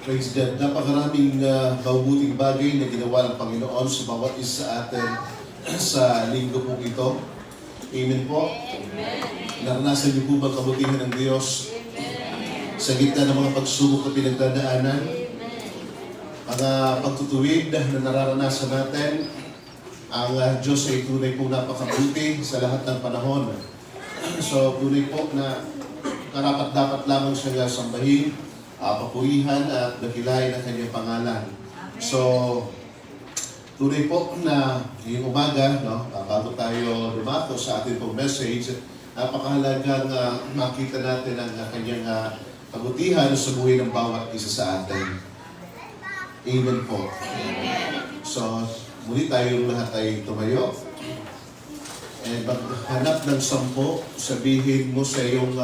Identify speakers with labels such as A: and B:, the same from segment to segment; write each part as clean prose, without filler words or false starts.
A: Praise God. Napakaraming mabubuting bagay na ginawa ng Panginoon sa bawat isa atin sa linggo po ito. Amen po. Amen. Naranasan niyo po ba kabutihan ng Diyos sa gitna ng mga pagsubok na pinagdadaanan? Mga pagtutuwid na nararanasan natin, ang Diyos ay tunay po napakabuti sa lahat ng panahon. So tunay po na karapat-dapat lamang siya sambahin, papurihan at dakilain ang kanyang pangalan. So, tunay po na ngayong umaga, bago tayo lumako sa ating pong message, napakahalagang makita natin ang kanyang kabutihan sa buhay ng bawat isa sa atin. Amen po. So, muli tayong lahat ay tumayo. And maghanap ng 10, sabihin mo sa iyong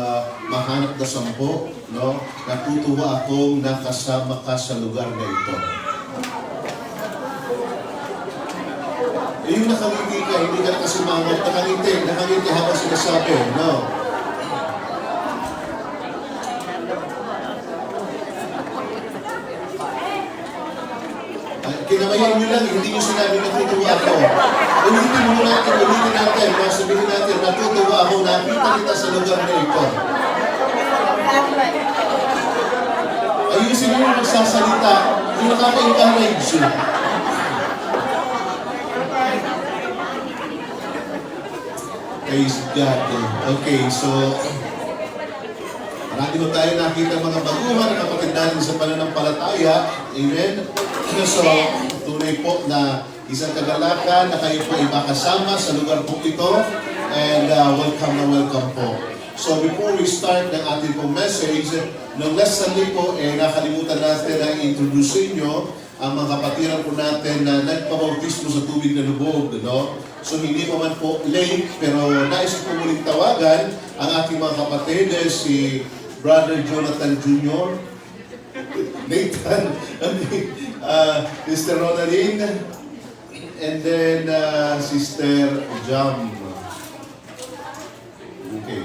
A: mahanap na 10, no? Natutuwa akong nakasama ka sa lugar na ito. Yung nakangiti ka, hindi ka nakasimangot, nakangiti habang sinasabi, no? Kinamayan nyo lang, hindi nyo sinabi natutuwa ako. Ulitin natin, sabihin natin, natutuwa ako, nakita kita sa lugar na ito. Ayusin nyo yung magsasalita, yung nakaka-encourage. Praise God. Okay, so marami mo tayo nakita mga baguhan, kapatid natin sa pananampalataya. Amen. So, tunay po na isang kagalakan na kayo po ay makasama sa lugar po ito. And welcome po. So, before we start ng ating pong message, nung last Sunday po, nakalimutan natin na i-introduce sa inyo ang mga kapatiran po natin na nagpabautismo sa tubig na lubog. No? So, hindi pa man po late, pero nais ko muling tawagan ang ating mga kapatid, si Brother Jonathan Jr., Nathan, Sister Ronaline, and then Sister Jam. Okay.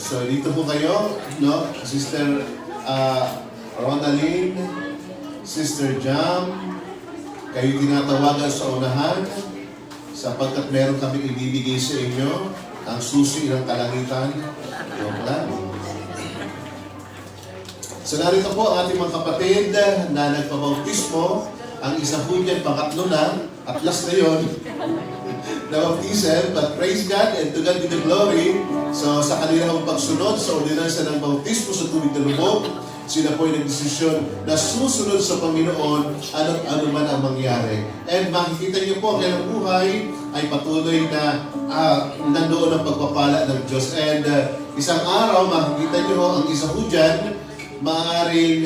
A: So dito po kayo, no? Sister Ronaline, Sister Jam, kayo tinatawagan sa unahan sapagkat meron kami ibibigay sa inyo ang susi ng kalangitan. Yung lang. So narito po ang ating mga kapatid na nagpabautismo. Ang isa po dyan, pangatlo na, at last na yun, na baptism. But praise God and to God be the glory. So sa kanilang pagsunod sa ordinansa ng bautismo sa tubig na lubog, sila po ay nagdesisyon na susunod sa Panginoon ano man ang mangyari. And makikita niyo po ang kanilang buhay ay patuloy na nandoon ang pagpapala ng Diyos. And isang araw, makikita niyo ang isa po dyan, maaaring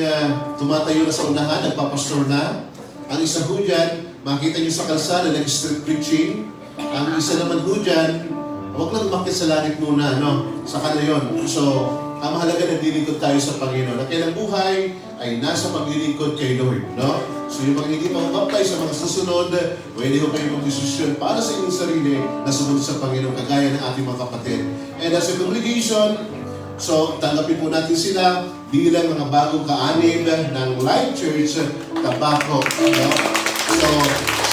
A: tumatayo na sa unahan, nagpapastor na. Ang isa ho dyan, makita nyo sa kalsada, nag-street preaching. Ang isa naman ho dyan, huwag lang umakit sa langit muna, no? Saka na yun. So, ang mahalaga na dilingkod tayo sa Panginoon. Ang kailang buhay ay nasa paglilingkod kay Lord, no? So, yung mga hindi pa mabaptay sa mga susunod, pwede ho kayong mag-desisyon para sa inyong sarili na sumunod sa Panginoon, kagaya ng ating mga kapatid. And as a congregation, so, tanggapin po natin sila bilang mga bagong kaanib ng Life Church Tabaco. No? So,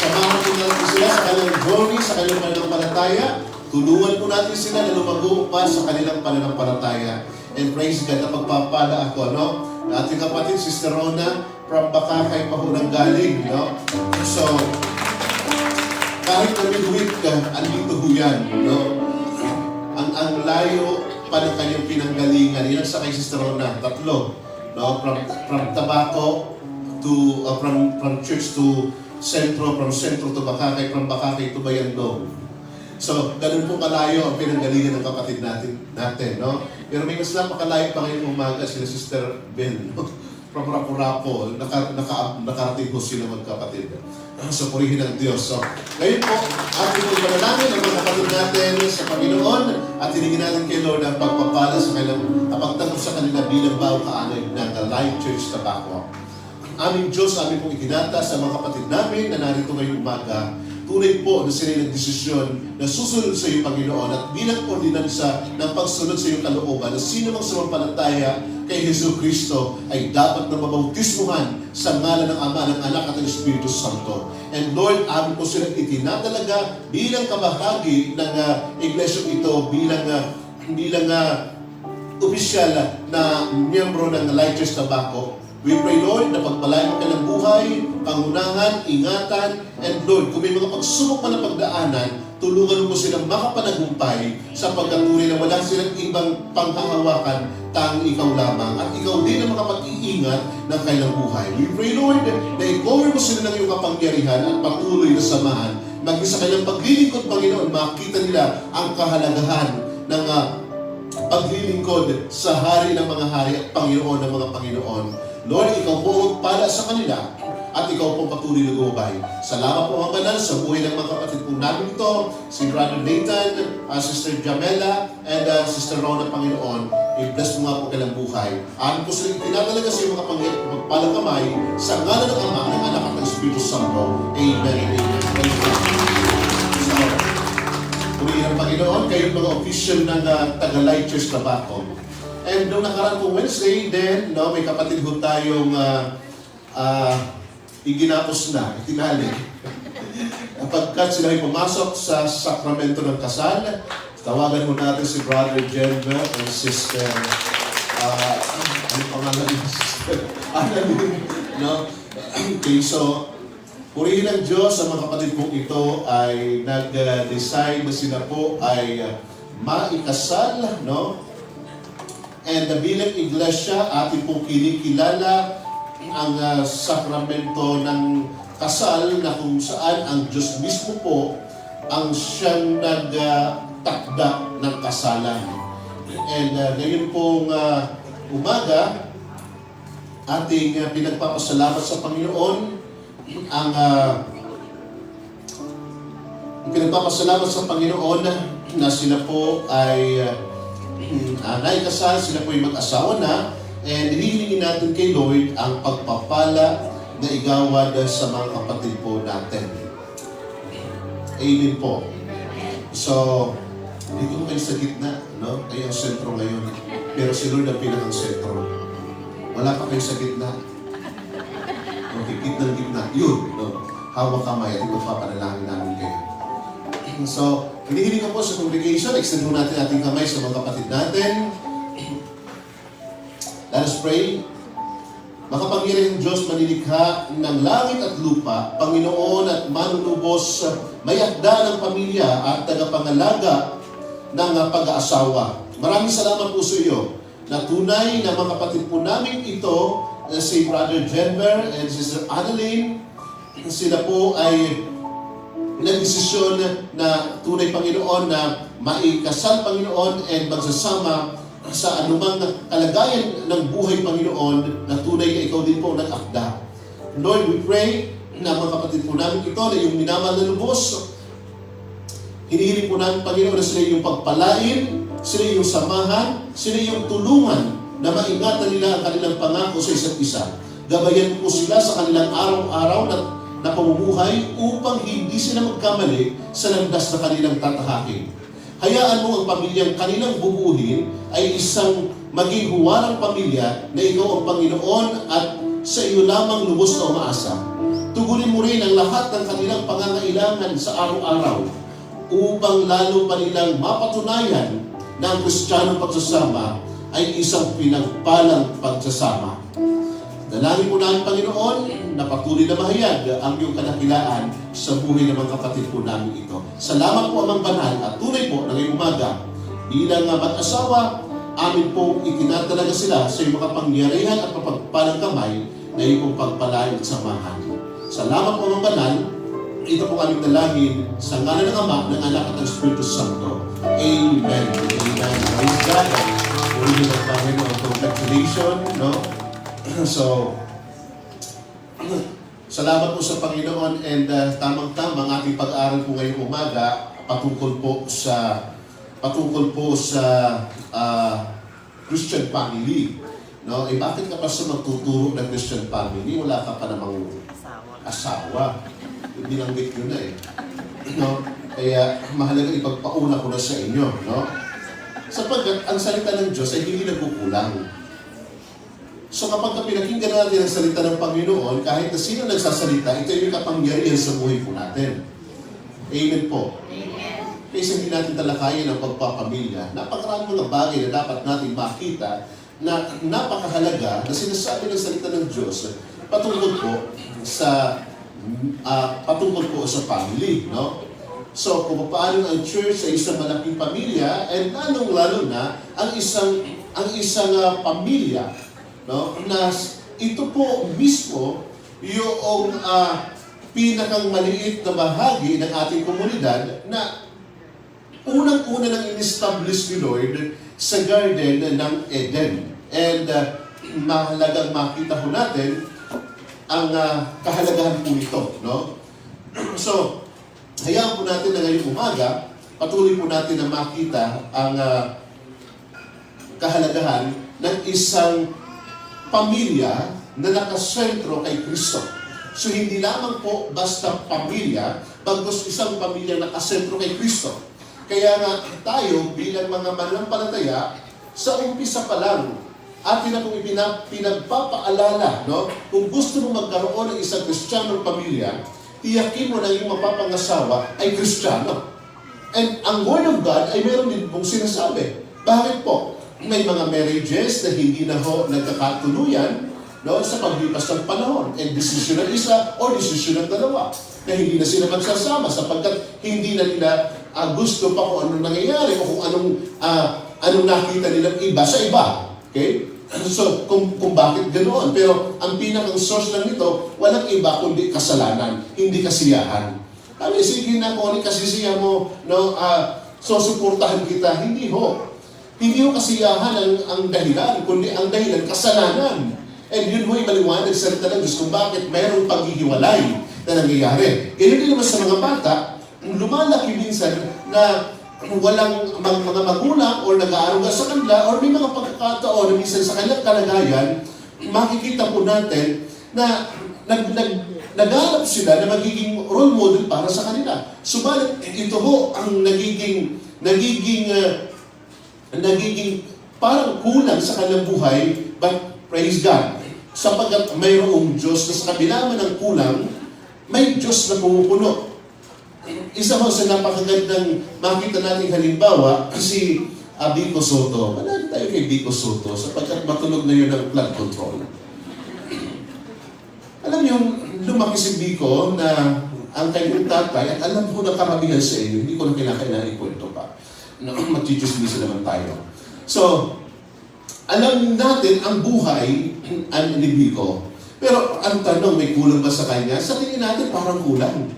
A: samahan po natin sila sa kanilang journey, sa kanilang pananampalataya. Tulungan po natin sila na lumago pa sa kanilang pananampalataya. And praise God na pagpapala ako, no? Ating kapatid, Sister Rona, from Bakakay pa ho nang galing, no? So, kahit na midweek ka, andito ho yan, no? Ang layo pa ng kanyang pinanggalingan. Yan sa kay Sister Rona, 3. No? From Tabaco to, from church to Centro, from Centro to Bakakay, from Bakakay to Bayandong. So, ganun po kalayo ang pinanggalingan ng kapatid natin, no? Pero may mas napakalayo pa ngayong umaga sila Sister Bell, no? From Rapo-Rapo, nakarating po sila magkapatid. So, purihin ang Diyos. So, ngayon po, ating po manalangin ang mga kapatid natin sa Panginoon at hiningin natin kay Lord ang pagpapala sa kanilang, pagtanggap sa kanila bilang bawang kaanay ng Life Church Tabaco. Aming Diyos, aming pong itinata sa mga kapatid namin na narito ngayong umaga. Tunay po na sila nagdesisyon na susunod sa iyo, Panginoon, at bilang ordinansa ng pagsunod sa iyong kalooban na sino mang sumampalataya kay Hesus Kristo ay dapat na mabautismuhan sa ngalan ng Ama, ng Anak at ng Espiritu Santo. And Lord, amin po silang itinatalaga bilang kabahagi ng iglesia ito, bilang opisyal na miyembro ng Lighters Tabaco. We pray, Lord, na pagpalain mo kanilang buhay, pangunahan, ingatan, and Lord, kung may mga pagsubok man na pagdaanan, tulungan mo silang makapanagumpay sa pagkatuloy na wala silang ibang panghahawakan, tanging ikaw lamang. At ikaw din ang makapag-iingat ng kanilang buhay. We pray, Lord, na i-cover mo sila ng iyong kapangyarihan at patuloy na samahan. Maging sa kanilang paglilingkod, Panginoon, makita nila ang kahalagahan ng paglilingkod sa Hari ng mga Hari at Panginoon ng mga Panginoon. Lord, ikaw po para sa kanila at ikaw po patuloy na gumabay. Salamat po ang banal sa buhay ng mga kapatid po namin ito, si Brother Nathan, Sister Jamela, and Sister Rona, Panginoon. I-bless mo nga po kailang buhay. Amin po sila tinatalaga sa iyong mga pagpalang kamay sa ngalan ng Ama, ng Anak at ng Espiritu Santo. Amen and amen. So, purihin ang Panginoon, kayong mga official ng Tagalay Church Tabaco. And nung nakaraan pong Wednesday, then, may kapatid ho tayong iginapos na, itinali. Pagkat sila ay pumasok sa sakramento ng kasal, tawagan mo natin si Brother Jenber and Sister, ano pangalan niya? Sister Annalyn, no? Okay, so, purihin ang Diyos sa mga kapatid pong ito ay nag-decide na sila po ay maikasal, no? And bilang iglesia, atin pong kinikilala ang sakramento ng kasal na kung saan ang Diyos mismo po ang siyang nagtakda ng kasalan. And ngayon pong umaga, ating pinagpapasalamat sa Panginoon ang pinagpapasalamat sa Panginoon na sila po ay naikasal, sila po ay mag-asawa na, and hinihingin natin kay Lord ang pagpapala na igawad sa mga kapatid po natin. Amen po. So, hindi ko kayo sa gitna, no? Kayo ang sentro ngayon. Pero si Lord ang pinakang sentro. Wala pa kayo sa gitna. Okay, gitna. Yun, no? Hawak kamay at ipagpapanalangin namin kayo. So, hinihiling ko po sa congregation, extend mo natin ating kamay sa mga kapatid natin. Let us pray. Makapangyarihang Diyos, manilikha ng langit at lupa, Panginoon at manunubos, may akda ng pamilya at tagapangalaga ng pag-aasawa. Maraming salamat po sa iyo na tunay na mga kapatid po namin ito, si Brother Jenber and Sister Annalyn, sila po ay nagdesisyon na tunay, Panginoon, na maikasal, Panginoon, and magsasama sa anumang kalagayan ng buhay, Panginoon, na tunay na ikaw din po nag-akda. Lord, we pray na mga kapatid po namin ito na yung minamahal na lubos, hinihiling po namin, Panginoon, na sila yung pagpalain, sila yung samahan, sila yung tulungan na maingatan nila ang kanilang pangako sa isa't isa. Gabayan po sila sa kanilang araw-araw na pamumuhay upang hindi sila magkamali sa landas na kanilang tatahakin. Hayaan mo ang pamilyang kanilang bubuhin ay isang maging huwarang pamilya na ikaw ang Panginoon at sa iyo lamang lubos na umaasa. Tugunin mo rin ang lahat ng kanilang pangangailangan sa araw-araw upang lalo pa nilang mapatunayan na ang Kristiyanong pagsasama ay isang pinagpalang pagsasama. Dalangin po namin, Panginoon, na patuloy na mahayag ang iyong kadakilaan sa buhay ng mga kapatid po namin ito. Salamat po, Amang Banal, at tunay po na ngayong umaga, bilang mag-asawa, amin pong itinatalaga sila sa iyong makapangyarihan at mapagpalang kamay na iyong pagpalain at samahan. Salamat po, Amang Banal. Ito po aming dalangin sa ngalan ng Ama, ng Anak at ng Espiritu Santo. Amen. Amen. Praise God. Puri ng Panginoon. Congratulations, no? So, salamat po sa Panginoon, and tamang-tama ang ating pag-aaral po ngayong umaga patungkol po sa Christian family. No? Bakit ka pa sa magtuturo ng Christian family? Wala ka pa namang asawa. Binanggit nyo na eh. No? Kaya mahalaga ipagpauna ko na sa inyo. No? Sapagkat ang salita ng Diyos ay hindi nagkukulang. So kapag pinakinggan natin ang salita ng Panginoon, kahit na sino nagsasalita, ito yung kapangyarihan sa buhay po natin. Amen po.
B: Amen.
A: Kaysa hindi natin talakayin ang pagpapamilya, napakaraming mga bagay na dapat natin makita na napakahalaga na sinasabi ng salita ng Diyos patungkol po sa family, no? So, kung paano ang church ay isang malaking pamilya, and lalong-lalo na ang isang pamilya, no? Na ito po mismo yung pinakang maliit na bahagi ng ating komunidad na unang-una nang in-establish ni Lord sa Garden ng Eden. And mahalagang makita po natin ang kahalagahan po nito, no? So, hayaan po natin na ngayong umaga, patuloy po natin na makita ang kahalagahan ng isang pamilya na nakasentro kay Kristo. So, hindi lamang po basta pamilya, bagos isang pamilya nakasentro kay Kristo. Kaya nga tayo bilang mga mananampalataya, sa umpisa pa lang, atin na kung pinagpapaalala, no? Kung gusto mo magkaroon ng isang Kristiyanong pamilya, tiyakin mo na yung mapapangasawa ay Kristiyano. And ang Word of God ay meron din pong sinasabi. Bakit po? May mga marriages na hindi na nagkakatuluyan, no, sa paglipas ng panahon. And desisyon ng isa o desisyon ng dalawa. Na hindi na sila magsasama sapagkat hindi na nila gusto pa kung anong nangyayari o kung anong nakita nilang iba sa iba. Okay? So, kung bakit ganoon. Pero ang pinakang source lang nito, walang iba kundi kasalanan, hindi kasiyahan. Kami, sige na kung ano kasisiyahan mo, no, susuportahan kita. Hindi ho. Hindi ho kasiyahan ang dahilan, kundi ang dahilan, kasalanan. And yun ho'y maliwanag sa salita ng Diyos kung bakit mayroong paghihiwalay na nangyayari. Ganun din naman sa mga bata, lumalaki minsan na walang mga magulang o nag-aaruga sa kanila or may mga pagkakataon na minsan sa kanilang kalagayan, makikita po natin na nag-aalap sila na magiging role model para sa kanila. Subalit ito ho ang nagiging parang kulang sa kanilang buhay, but praise God, sapagkat mayroong Diyos na sa kabila man ng kulang, may Diyos na pumupuno. Isa ho sa napakagandang makita nating halimbawa, si Biko Soto. Manalo tayo kay Biko Soto sapagkat matunog na yun ang flood control. Alam niyo, lumaki si Biko na ang kanyang tatay, at alam ko na karamihan sa inyo, hindi ko na kinakailangan ikwento pa. Matijusmisa naman tayo. So, alam natin ang buhay ni Biko. Pero ang tanong, may kulang ba sa kanya? Sa tingin natin, parang kulang.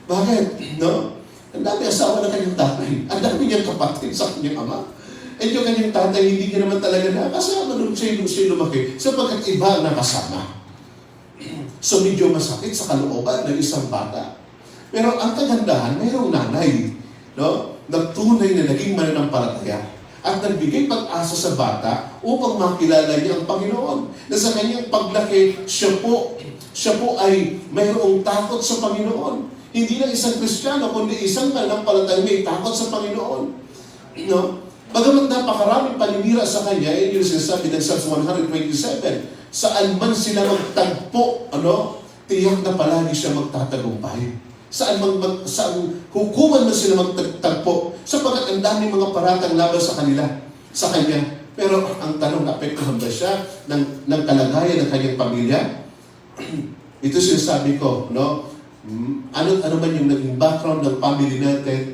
A: Bakit? No? Ang dami asawa ng kanyang tatay. Ang dami niyang kapatid sa kanyang ama. At yung kanyang tatay, hindi niya naman talaga nakasama nung siya lumaki sapagkat iba ang nakasama. So medyo masakit sa kalooban ng isang bata. Pero ang kagandahan, mayroong nanay, no? Nagtunay na naging mananampalataya at nagbigay pag-asa sa bata upang makilala niya ang Panginoon. Na sa kanyang paglaki, siya po ay mayroong takot sa Panginoon. Hindi lang isang Kristiyano, kundi isang mananampalataya may takot sa Panginoon. No? Bagamat napakaraming paninira sa kanya, yun yung sinasabi ng Psalms 127, saan man sila magtagpo, tiyak na palagi siya magtatagumpay. Saan hukuman man sila magtagpo, sapagkat ang daming mga paratang laban sa kanya. Pero ang tanong, naapektuhan ba siya ng kalagayan ng kanyang pamilya? Ito sinasabi ko, no? Ano man yung naging background ng family natin,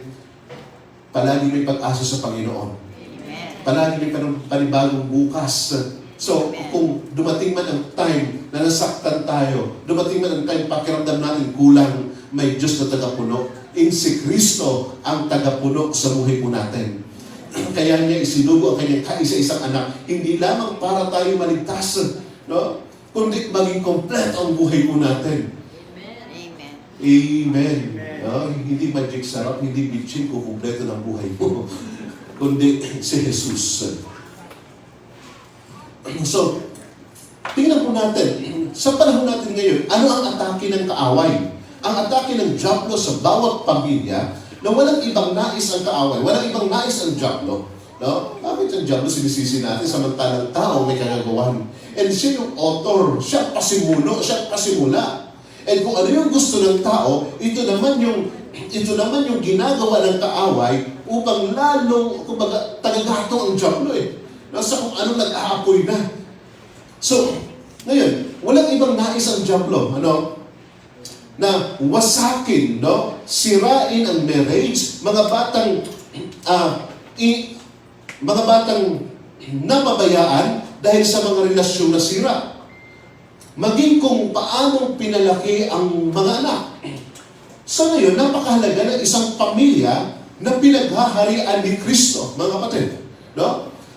A: palagi may pag-asa sa Panginoon.
B: Amen.
A: Palagi may panibagong bukas. So, kung dumating man ang time na nasaktan tayo, dumating man ang time pakiramdam natin kulang, may Diyos na tagapuno. In si Kristo ang tagapuno sa buhay po natin. Kaya niya isinugo ang kanyang kaisa-isang anak, hindi lamang para tayo maligtas, no? Kundi maging kompleto ang buhay po natin. Amen. No? Hindi magic sarap, hindi bitchin kung kumpleto ng buhay mo, kundi si Jesus. So, tingnan po natin, sa panahon natin ngayon, ano ang atake ng kaaway? Ang atake ng dyablo sa bawat pamilya na walang ibang nais ang kaaway, walang ibang nais ang dyablo. No? No? Bakit yung diablo sinisisi natin samantalang tao may kagagawan? And siya yung author, siya pasimuno, siya pasimula. And kung ano yung gusto ng tao, ito naman yung ginagawa ng kaaway upang lalong, kumbaga, tagagato ang diablo eh. Nasa kung ano nag-aapoy na. So, ngayon, walang ibang nais ang diablo, na wasakin, sirain ang marriage, mga batang napabayaan dahil sa mga relasyon na sira. Maging kung paanong pinalaki ang mga anak. Sa ngayon, napakahalaga ng isang pamilya na pinaghaharian ni Kristo, mga kapatid.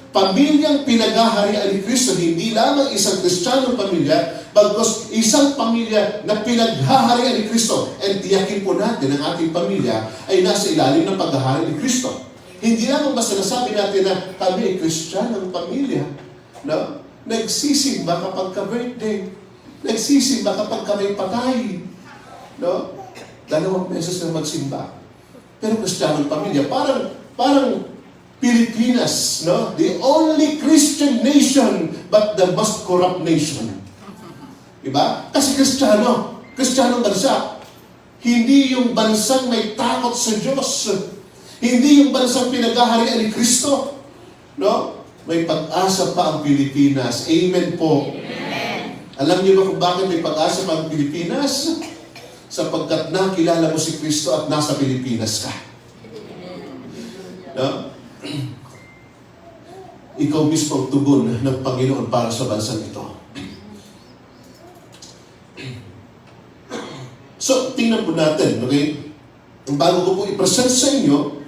A: Pamilyang pinaghaharian ni Kristo, hindi lamang isang Kristiyanong pamilya, bagkus isang pamilya na pinaghaharian ni Kristo. And tiyakin po natin ang ating pamilya ay nasa ilalim ng paghahari ni Kristo. Hindi lamang basta nasabi natin na kami ay Kristiyanong pamilya. Nagsisimba kapag ka-birthday. Nagsisimba kapag ka may patay. 2 beses na magsimba. Pero Kristiyanong pamilya, parang Pilipinas, the only Christian nation but the most corrupt nation. Diba? Kasi Kristiyanong bansa. Hindi yung bansang may takot sa Diyos. Hindi yung bansang pinaghaharian ni Kristo. May pag-asa pa ang Pilipinas. Amen po. Amen. Alam niyo ba kung bakit may pag-asa pa ang Pilipinas? Sapagkat nakilala mo si Kristo at nasa Pilipinas ka. Ikaw mismo ang tugon ng Panginoon para sa bansang ito. So, tingnan po natin, okay? Bago ko po i-present sa inyo,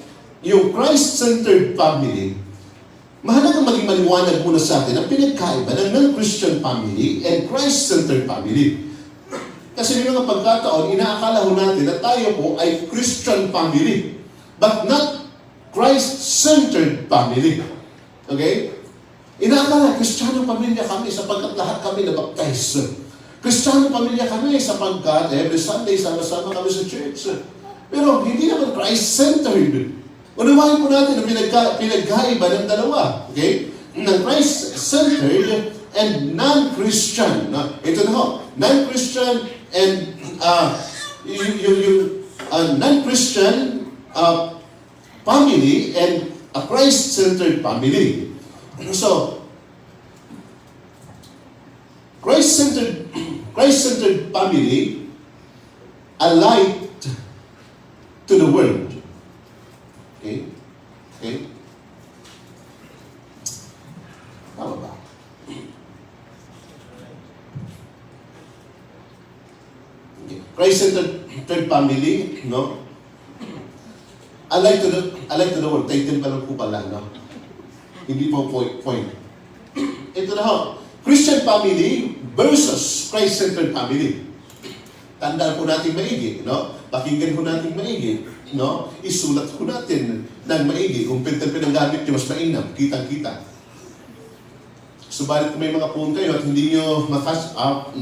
A: yung Christ-centered family, mahalagang maging maliwanag muna sa atin ang pinagkaiba ng non-Christian family and Christ-centered family. Kasi may mga pagkataon, inaakala ho natin na tayo po ay Christian family, but not Christ-centered family. Okay? Inaakala, Kristiyanong pamilya kami sapagkat lahat kami nabaptize. Kristiyanong pamilya kami sapagkat every Sunday sama-sama kami sa church. Pero hindi naman Christ-centered. Unawain po natin na pinagkaiba ng dalawa. Okay? Ng Christ-centered and non-Christian. Ito na ho. Non-Christian and non-Christian family and a Christ-centered family. So, Christ-centered family, a light to the world. Okay? Okay? Tama ba? Okay. Christ-centered family, I like to the word. Title pa lang po pala, Hindi po point. Ito na ho. Christian family versus Christ-centered family. Tandaan po natin maigi, Pakinggan po natin maigi, Isulat po natin ng maigi. Kung pinanggamit nyo, mas mainam. Kitang-kita. Subalit kung may mga phone kayo at hindi nyo ma-catch up,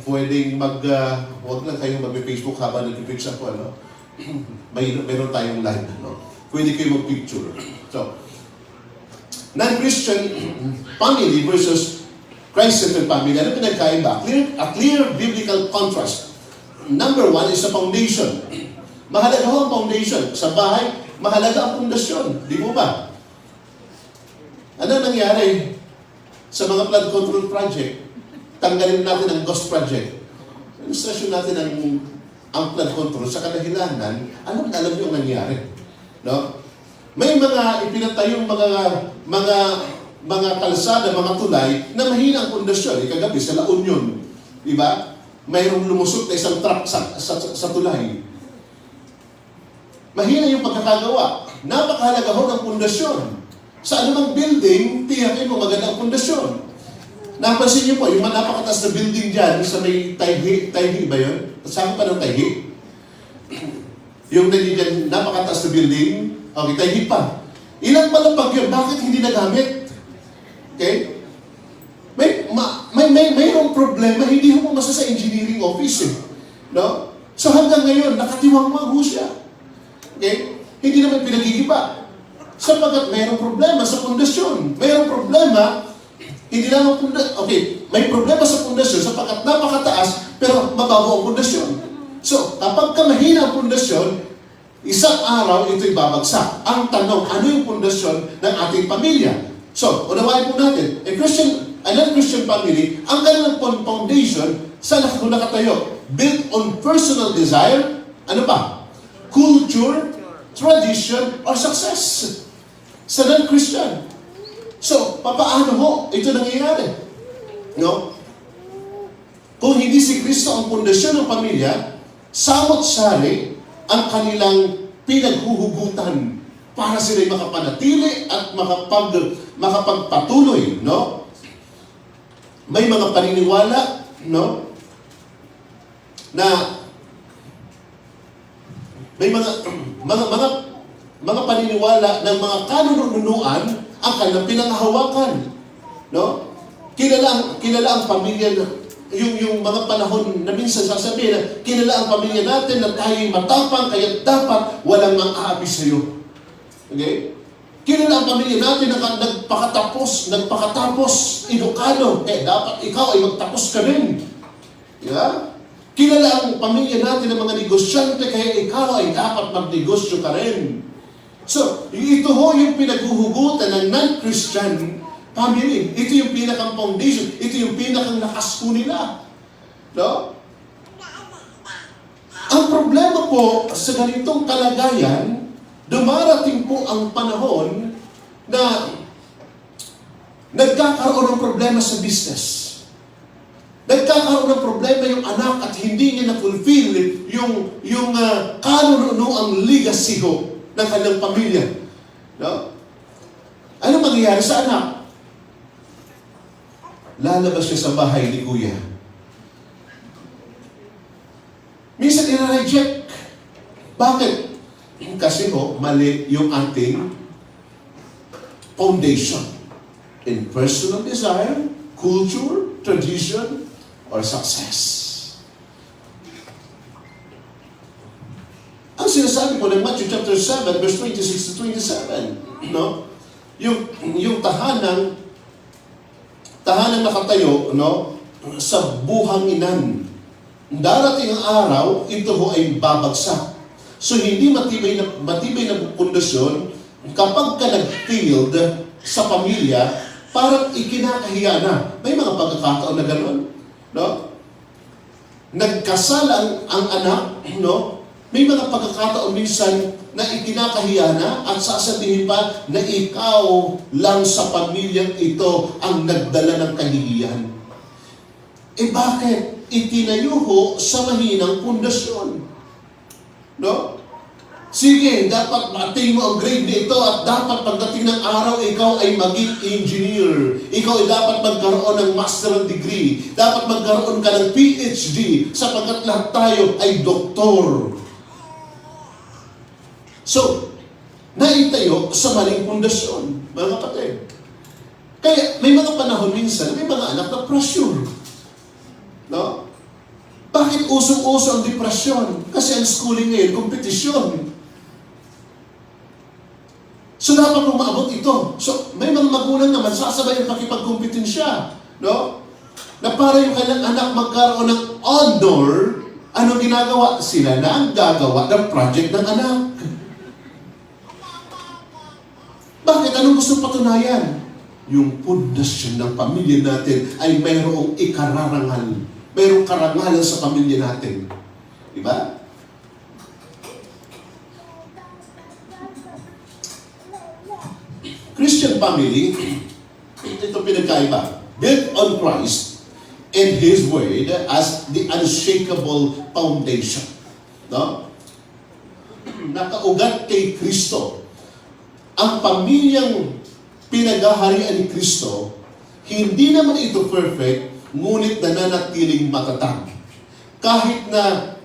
A: pwedeng huwag lang kayong mag-Facebook habang nag-preach ako, Mayroon tayong live, Pwede kayo mag-picture. So, non-Christian family versus Christ-centered family. Ano pinagkaiba? A clear biblical contrast. Number 1 is the foundation. Mahalaga ho ang foundation. Sa bahay, mahalaga ang pundasyon. Di mo ba? Ano nangyari sa mga flood control project? Tanggalin natin ang ghost project. Ilustrasyon natin ang flood control sa kadahilanan, alam niyo ang nangyari. May mga ipinatayong mga kalsada, mga tulay na mahina ang pundasyon. Kagabi sa La Union, di ba? Mayroong lumusot na isang truck sa tulay. Mahina yung pagkakagawa. Napakahalaga ho ng pundasyon. Sa anumang building, tiyakin mo maganda ang pundasyon. Napansin niyo po, yung napakataas na building dyan sa may Tayhi ba yun? Saan pa ng Tayhi? Yung dyan, napakataas na building, okay, Tayhi pa. Ilang palapag yun, bakit hindi nagamit? Okay? Mayroong problema, hindi mo masa sa engineering office. So hanggang ngayon, nakatiwang siya. Okay? Hindi naman pinagigiba. Sapagkat mayroong problema sa pundasyon. Mayroong problema, hindi lang ang pundasyon. Okay, may problema sa pundasyon sapagkat napakataas, pero mababaw ang pundasyon. So, kapag mahina ang pundasyon, isang araw ito'y babagsak. Ang tanong, ano yung pundasyon ng ating pamilya? So, unawain po natin, a non-Christian family, ang kanilang foundation, saan nakatayo? Built on personal desire, ano pa? Culture, tradition, or success. Sa non-Christian. So, papaano ho ito nangyayari? No? Kung hindi si Kristo ang pundasyon ng pamilya, samot-sari ang kanilang pinaghuhugutan para sila'y makapanatili at makapagpatuloy, no? May mga paniniwala, no? Na may mga paniniwala ng mga kanununuan ang kanilang pinanghahawakan, no? Kilala ang pamilya na yung mga panahon na minsan sasabihin na kilala ang pamilya natin na tayo'y matapang kaya dapat walang mang-aabi sa'yo. Okay? Kilala ang pamilya natin na nagpakatapos edukado, dapat ikaw ay magtapos ka rin. Yeah? Kilala ang pamilya natin ng mga negosyante kaya ikaw ay dapat magnegosyo ka rin. So, ito ho yung pinaghuhugutan ng non-Christian family. Ito yung pinakang foundation. Ito yung pinakang lakas po nila. No? Ang problema po sa ganitong kalagayan, dumarating po ang panahon na nagkakaroon ng problema sa business. Nagkakaroon ng problema yung anak at hindi niya na-fulfill yung kanunuang legacy ho ng kanyang pamilya. No? Ano mangyayari sa anak? Lalabas siya sa bahay ni kuya. Minsan i-reject. Bakit? Kasi ho, mali yung ating foundation in personal desire, culture, tradition, or success. Ang sinasabi po ng Matthew chapter 7, verse 26 to 27, no? Yung tahanang nakatayo, no? Sa buhanginan. Darating ang araw, ito ho ay babagsak. So hindi matibay na pundasyon kapag ka nag-failed sa pamilya, parang ikinakahiya na. May mga pagkakataon na gano'n, no? Nagkasal ang anak, no? May mga pagkakataon minsan na ikinakahiya na at sasabihin pa na ikaw lang sa pamilyang ito ang nagdala ng kahihiyan. Bakit? Itinayo ho sa mahinang pundasyon. No? Sige, dapat mating mo ang grade nito at dapat pagdating ng araw, ikaw ay maging engineer. Ikaw ay dapat magkaroon ng master's degree. Dapat magkaroon ka ng PhD sapagkat lahat tayo ay doktor. So, naitayo sa maling pundasyon, mga kapatid. Kaya may mga panahon minsan, may mga anak na pressure. No? Bakit usong-uso ang depresyon? Kasi ang schooling ngayon, kompetisyon. So, dapat umaabot ito. So, may mga magulang naman, sasabay ang pakipagkompetensya. No? Na para yung kanyang anak magkaroon ng honor, ano ginagawa? Sila na ang gagawa ng project ng anak. Bakit? Anong gusto patunayan? Yung pundasyon ng pamilya natin ay mayroong ikararangal. Mayroong karangalan sa pamilya natin. Diba? Christian family, ito pinagkaiba. Built on Christ and His Word as the unshakable foundation. No? Nakaugat kay Kristo. Ang pamilyang pinaghaharian ni Kristo, hindi naman ito perfect, ngunit nananatiling matatag. Kahit na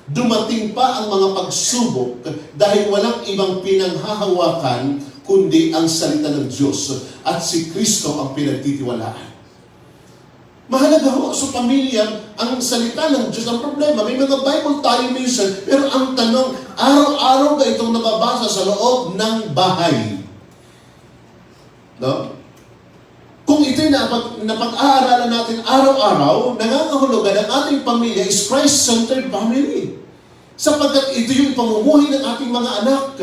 A: dumating pa ang mga pagsubok dahil walang ibang pinanghahawakan kundi ang salita ng Diyos at si Kristo ang pinagtitiwalaan. Mahalaga ho sa pamilya ang salita ng Diyos. Ang problema, may mga Bible tayo minsan, pero ang tanong, araw-araw ba itong nababasa sa loob ng bahay? No? Kung ito'y napag-aaralan natin araw-araw, nangangahulugan ang ating pamilya is Christ-centered family. Sapagkat ito yung pamumuhay ng ating mga anak.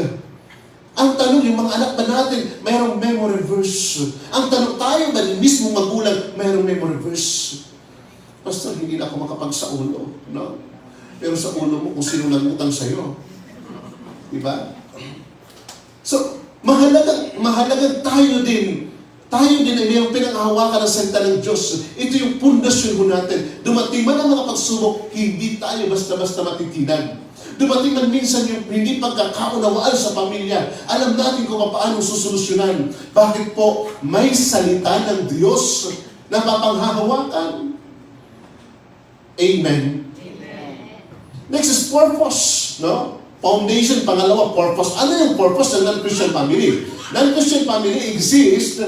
A: Ang tanong, yung mga anak ba natin, mayroong memory verse? Ang tanong, tayo ba mismo magulang, mayroong memory verse? Pastor, hindi na ako makapagsaulo. No? Pero sa ulo mo, kung sino nagutang sa'yo. Diba? So, mahalagang tayo din ay mayroong pinanghahawakan ng salita ng Diyos. Ito yung pundasyon mo natin. Dumating man ang mga pagsubok, hindi tayo basta-basta matitinag. Dumating man minsan yung hindi pagkakaunawaan sa pamilya. Alam natin kung paano susolusyonan. Bakit po? May salita ng Diyos na mapanghahawakan. Amen. Next is purpose. No? Foundation, pangalawa, purpose. Ano yung purpose ng non-Christian family? Non-Christian family exists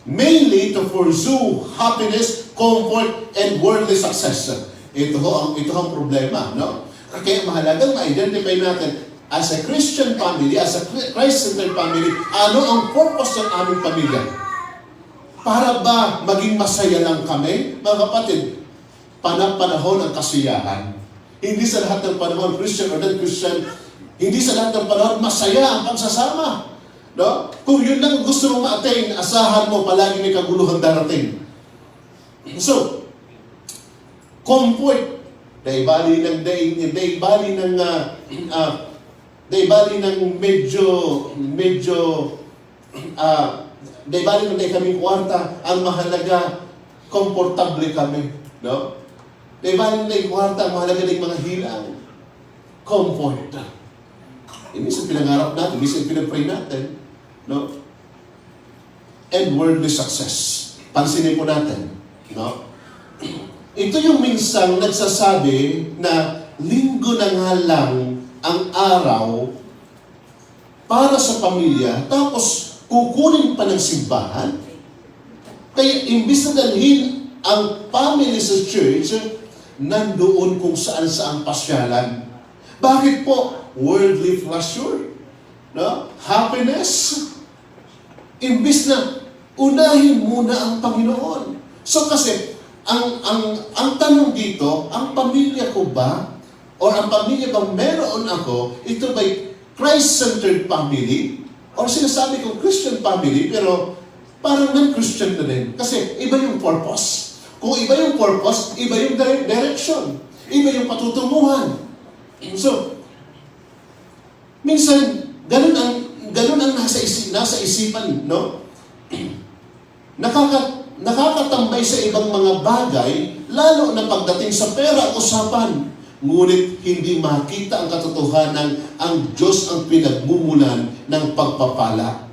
A: mainly to pursue happiness, comfort, and worldly success. Ito ang problema, no? Kaya mahalagang ma-identify natin as a Christian family, as a Christ-centered family, ano ang purpose ng aming pamilya? Para ba maging masaya lang kami? Mga kapatid, panahon ng kasiyahan. Hindi sa lahat ng panahon, Christian or non-Christian, hindi sa lahat ng panahon masaya ang pagsasama. No? Kung yun lang gusto mong ma-attain, asahan mo palagi may kaguluhan darating. So, comfort, daibali ng kaming kwarta, ang mahalaga, komportable kami. No? Daibali ng kwarta, ang mahalaga ng mga hilang. Comfort. Minsan pinangarap natin, minsan pinag-pray natin. No? And worldly success. Pansinin po natin. No? Ito yung minsang nagsasabi na linggo na nga lang ang araw para sa pamilya, tapos kukunin pa ng simbahan. Kaya imbis na dalhin ang family sa church, nandoon kung saan-saan pasyalan. Bakit po? Worldly pleasure, no? Happiness. Imbis na unahin muna ang Panginoon. So kasi ang tanong dito, ang pamilya ko ba or ang pamilya bang meron ako, ito ba'y Christ-centered family or sinasabi kong Christian family pero parang non-Christian na din kasi iba yung purpose. Kung iba yung purpose, iba yung direction, iba yung patutunguhan. So minsan, ganun ang nasa isipan, no? Nakakatambay sa ibang mga bagay, lalo na pagdating sa pera usapan. Ngunit hindi makita ang katotohanan, ang Diyos ang pinagmumulan ng pagpapala.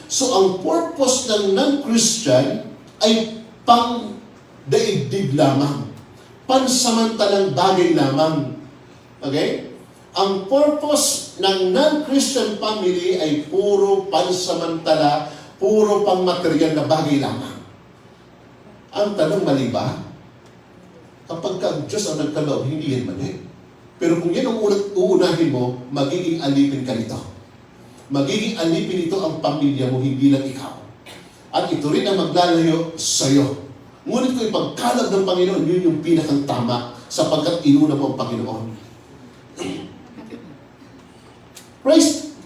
A: So ang purpose ng non-Christian ay pang-daigdig lamang. Pansamantalang bagay lamang. Okay? Ang purpose ng non-Christian family ay puro pansamantala, puro pang-material na bagay lamang. Ang tanong, mali ba? Kapag ang Diyos ang nagkaloob, hindi yan mali. Pero kung yan ang uunahin mo, magiging alipin ka nito. Magiging alipin ito ang pamilya mo, hindi lang ikaw. At ito rin ang maglalayo sa'yo. Ngunit kung ipagkalab ng Panginoon, yun yung pinakang tama sapagkat inuna mo ang Panginoon.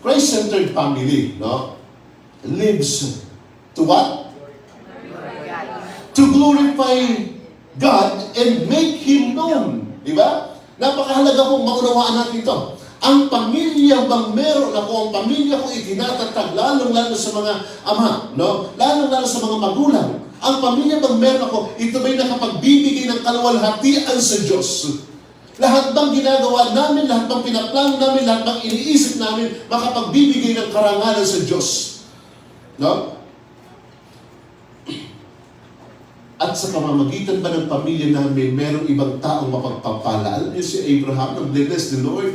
A: Christ-centered family, no, lives to what? To glorify God and make Him known. Di ba? Napakahalaga pong maunawaan natin ito. Ang pamilya bang meron ako, ang pamilya ko itinatatag, lalong-lalo sa mga ama, no? Lalong-lalo sa mga magulang. Ang pamilya bang meron ako, ito ba'y nakapagbibigay ng kaluwalhatian sa Diyos? Lahat bang ginagawa namin, lahat bang pinaplano namin, lahat bang iniisip namin, makapagbibigay ng karangalan sa Diyos? No? At sa pamamagitan ba ng pamilya namin, merong ibang taong mapagpapala? Alam niyo si Abraham, nang bless the Lord,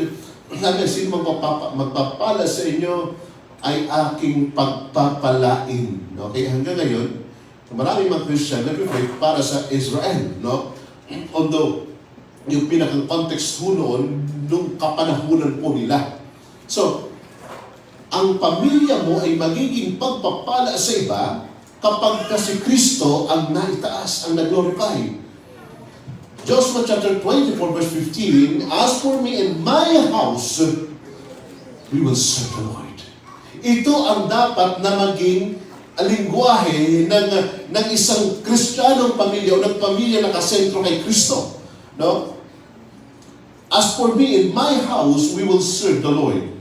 A: sabi, sino magpapala sa inyo ay aking pagpapalain. No? Kaya hanggang ngayon, maraming mga Christian nag-pray para sa Israel. No? Although, yung pinakang context ho noon, nung kapanahunan po nila. So, ang pamilya mo ay magiging pagpapala sa iba kapag kasi Kristo ang naitaas, ang nag-glorify. Joshua chapter 24 verse 15, As for me and my house, we will serve the Lord. Ito ang dapat na maging lingwahe ng isang Kristiyanong pamilya o ng pamilya na nakasentro kay Kristo. No? As for me and my house, we will serve the Lord.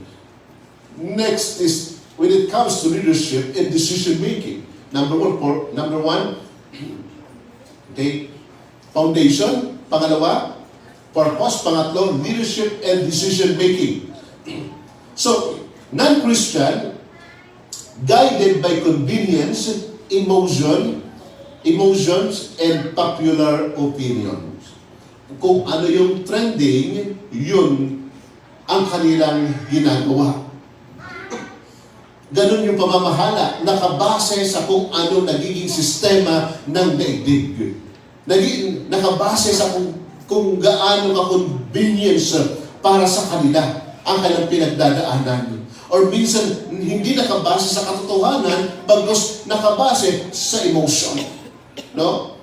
A: Next is when it comes to leadership and decision making. Number one, okay, foundation. Pangalawa, purpose. Pangatlo, leadership and decision making. So, non-Christian, guided by convenience, emotions, and popular opinions. Kung ano yung trending, yun ang kanilang ginagawa. Ganun yung pamamahala, nakabase sa kung ano nagiging sistema ng daigdig. Nakabase sa kung gaano ka-convenience para sa kanila ang kanilang pinagdadaanan. Or minsan, hindi nakabase sa katotohanan, bagos nakabase sa emotion. No?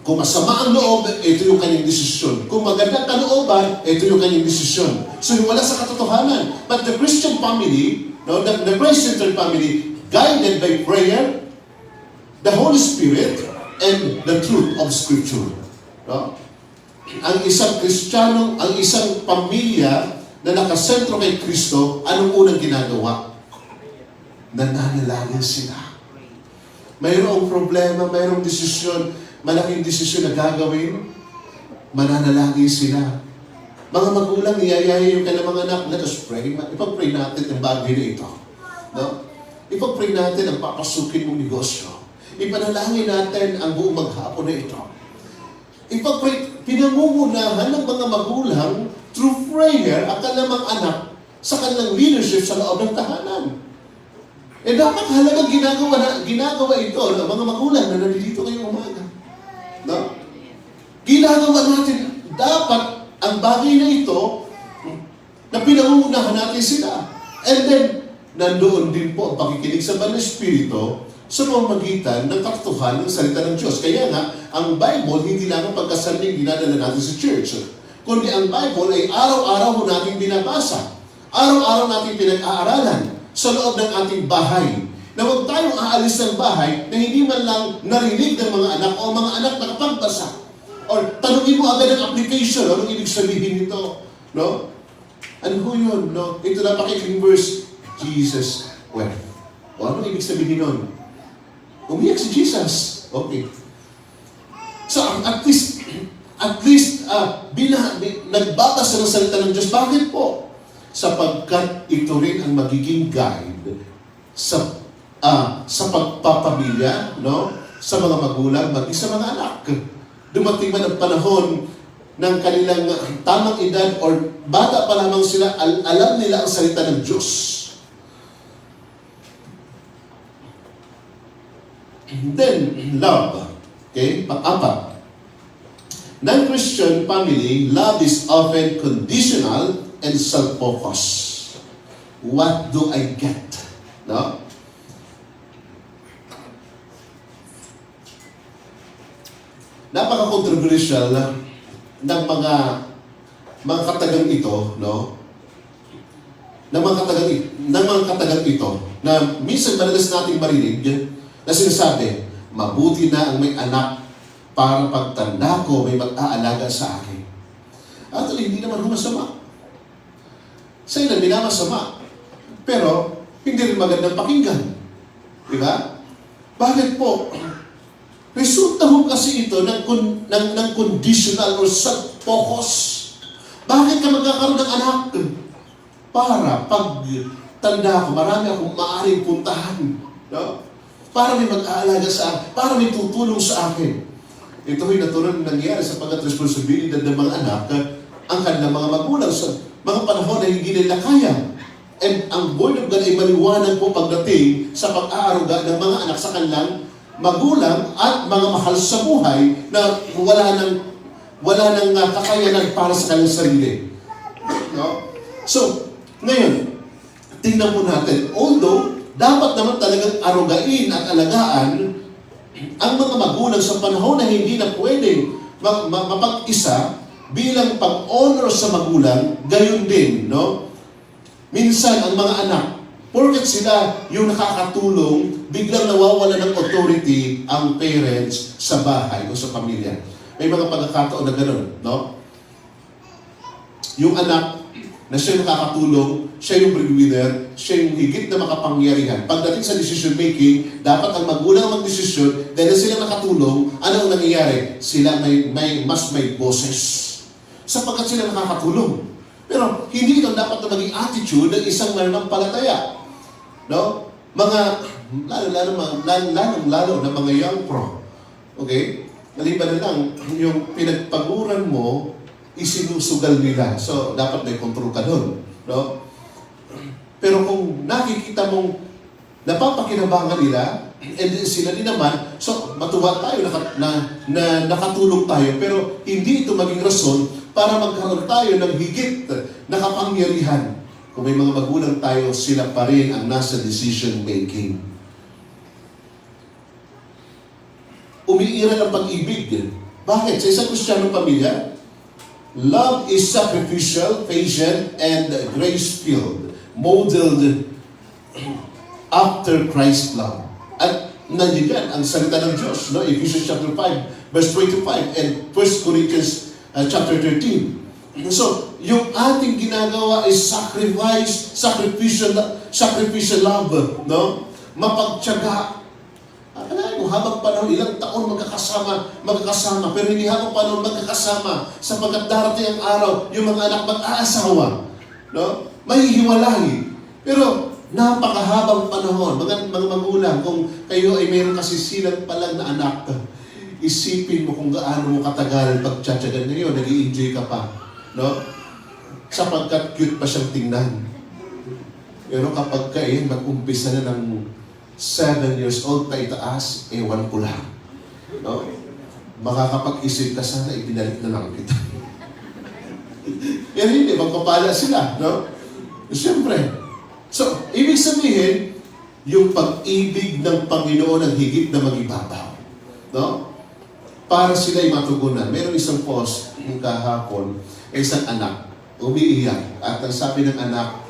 A: Kung masama ang loob, ito yung kanyang desisyon. Kung magandang kalooban, ito yung kanyang desisyon. So, wala sa katotohanan. But the Christian family, no, the Christ-centered family, guided by prayer, the Holy Spirit, and the truth of Scripture. No? Ang isang Kristiyano, ang isang pamilya na nakasentro kay Kristo, anong unang ginagawa? Nananalangin sila. Mayroong problema, mayroong desisyon, malaking desisyon na gagawin, mananalangin sila. Mga magulang, niyayaya yung kanilang mga anak, let us pray. Ipag-pray natin ang bagay na ito. No? Ipag-pray natin ang papasukin mong negosyo. Ipanalangin natin ang buong maghapon na ito. Ipag-pray, pinangungunahan ng mga magulang through prayer ang kanilang anak sa kanilang leadership sa loob ng tahanan. Eh dapat halagang ginagawa ito ng mga magulang na nandito ngayong umaga. No? Ginagawa natin, dapat ang bagay na ito na pinangungunahan natin sila. And then, nandoon din po ang pakikinig sa Banal Espiritu sa pamamagitan ng katotohanan ng salita ng Diyos. Kaya nga, ang Bible hindi lang ang pagkasaling dinadala natin sa church, kundi ang Bible ay araw-araw mo natin binabasa. Araw-araw natin pinag-aaralan sa loob ng ating bahay. Na huwag tayong aalis ng bahay na hindi man lang narinig ng mga anak o mga anak nakapagbasa. Or tanungin mo agad ang application, anong ibig sabihin nito? No? Ano ho yun? No? Ito na pakikiling verse, Jesus wept. O anong ibig sabihin nun? Umiyak si Jesus. Okay. So, at least, nagbabasa ng salita ng Diyos. Bakit po? Sapagkat ito rin ang magiging guide sa pagpapamilya, no? Sa mga magulang, maging sa mga anak. Dumating man ang panahon ng kanilang tamang edad or bata pa lamang sila, alam nila ang salita ng Diyos. Then, love. Okay? Pang-apat. Non-Christian family, love is often conditional and self-focused. What do I get? No? Napaka-controversial ng mga katagang ito, no? Ng mga katagang ito na minsan madalas nating marinig na sinasabi, mabuti na ang may anak para pagtanda ko may mag-aalaga sa akin. Actually, hindi naman masama. Sa ilan, minamasama. Pero, hindi rin magandang pakinggan. Di ba? Bakit po? Resulta ho kasi ito ng conditional or self-focus. Bakit ka magkakaroon ng anak? Para pag tanda ko, marami akong maaaring puntahan. No? Para may mag-aalaga sa akin, para may tutulong sa akin. Ito ay natural na nangyari sapagkat responsibilidad ng mga anak ang kanilang mga magulang sa mga panahon na hindi nila kaya. And ang Word of God ay maliwanag po pagdating sa pag-aaruga ng mga anak sa kanilang magulang at mga mahal sa buhay na wala nang kakayanan para sa kanilang sarili. No? So, ngayon, tingnan po natin, although, dapat naman talagang arugain at alagaan ang mga magulang sa panahon na hindi na pwedeng mapag-isa bilang pag-honor sa magulang, gayon din, no? Minsan, ang mga anak, porket sila yung nakakatulong, biglang nawawala ng authority ang parents sa bahay o sa pamilya. May mga pagkakataon na gano'n, no? Yung anak na siya yung nakakatulong, siya yung breadwinner, siya yung higit na makapangyarihan. Pagdating sa decision making, dapat ang magulang mag-desisyon, dahil na sila nakatulong, ano ang nangyayari? Sila mas may boses. Sapagkat sila nakakatulong. Pero hindi ito dapat na maging attitude ng isang mananampalataya. No? Mga, lalo na mga young pro. Okay? Maliban na lang, yung pinagpaguran mo, isinusugal nila. So, dapat may control ka doon. No? Pero kung nakikita mong napapakinabangan nila, and sila din naman, so matuwa tayo na nakatulong tayo, pero hindi ito maging rason para magkaroon tayo ng higit na kapangyarihan. Kung may mga magulang tayo, sila pa rin ang nasa decision making. Umiiral ang pag-ibig. Bakit? Sa isang Kristiyanong pamilya, love is sacrificial, patient, and grace-filled, modeled after Christ's love. At nandiyan ang salita ng Diyos, no? Ephesians chapter 5, verse 25, and 1 Corinthians chapter 13. So, yung ating ginagawa is sacrificial love, no? Mapagtiyaga. Alam mo, habang panahon, ilang taon magkakasama, pero hindi habang panahon magkakasama, sapagkat darating ang araw, yung mga anak mag-aasawa, no? Mahihiwalay. Pero, napakahabang panahon, mga magulang, kung kayo ay mayroon kasisilang palang na anak, isipin mo kung gaano mo katagal pagtsatsagan ngayon, nag-i-enjoy ka pa, no? Sapagkat cute pa siyang tingnan. Pero kapag kayo mag-umpisa na ng 7 years old pa itaas, ewan ko lang. No? Makakapag-isip ka, sana ibinalik na lang kita. Yan hindi, magpapala sila. No? Siyempre. So, ibig sabihin, yung pag-ibig ng Panginoon ang higit na mag-ibabaw. No? Para sila ay matugunan. Meron isang post yung kahapon, isang anak, umiiyak. At ang sabi ng anak,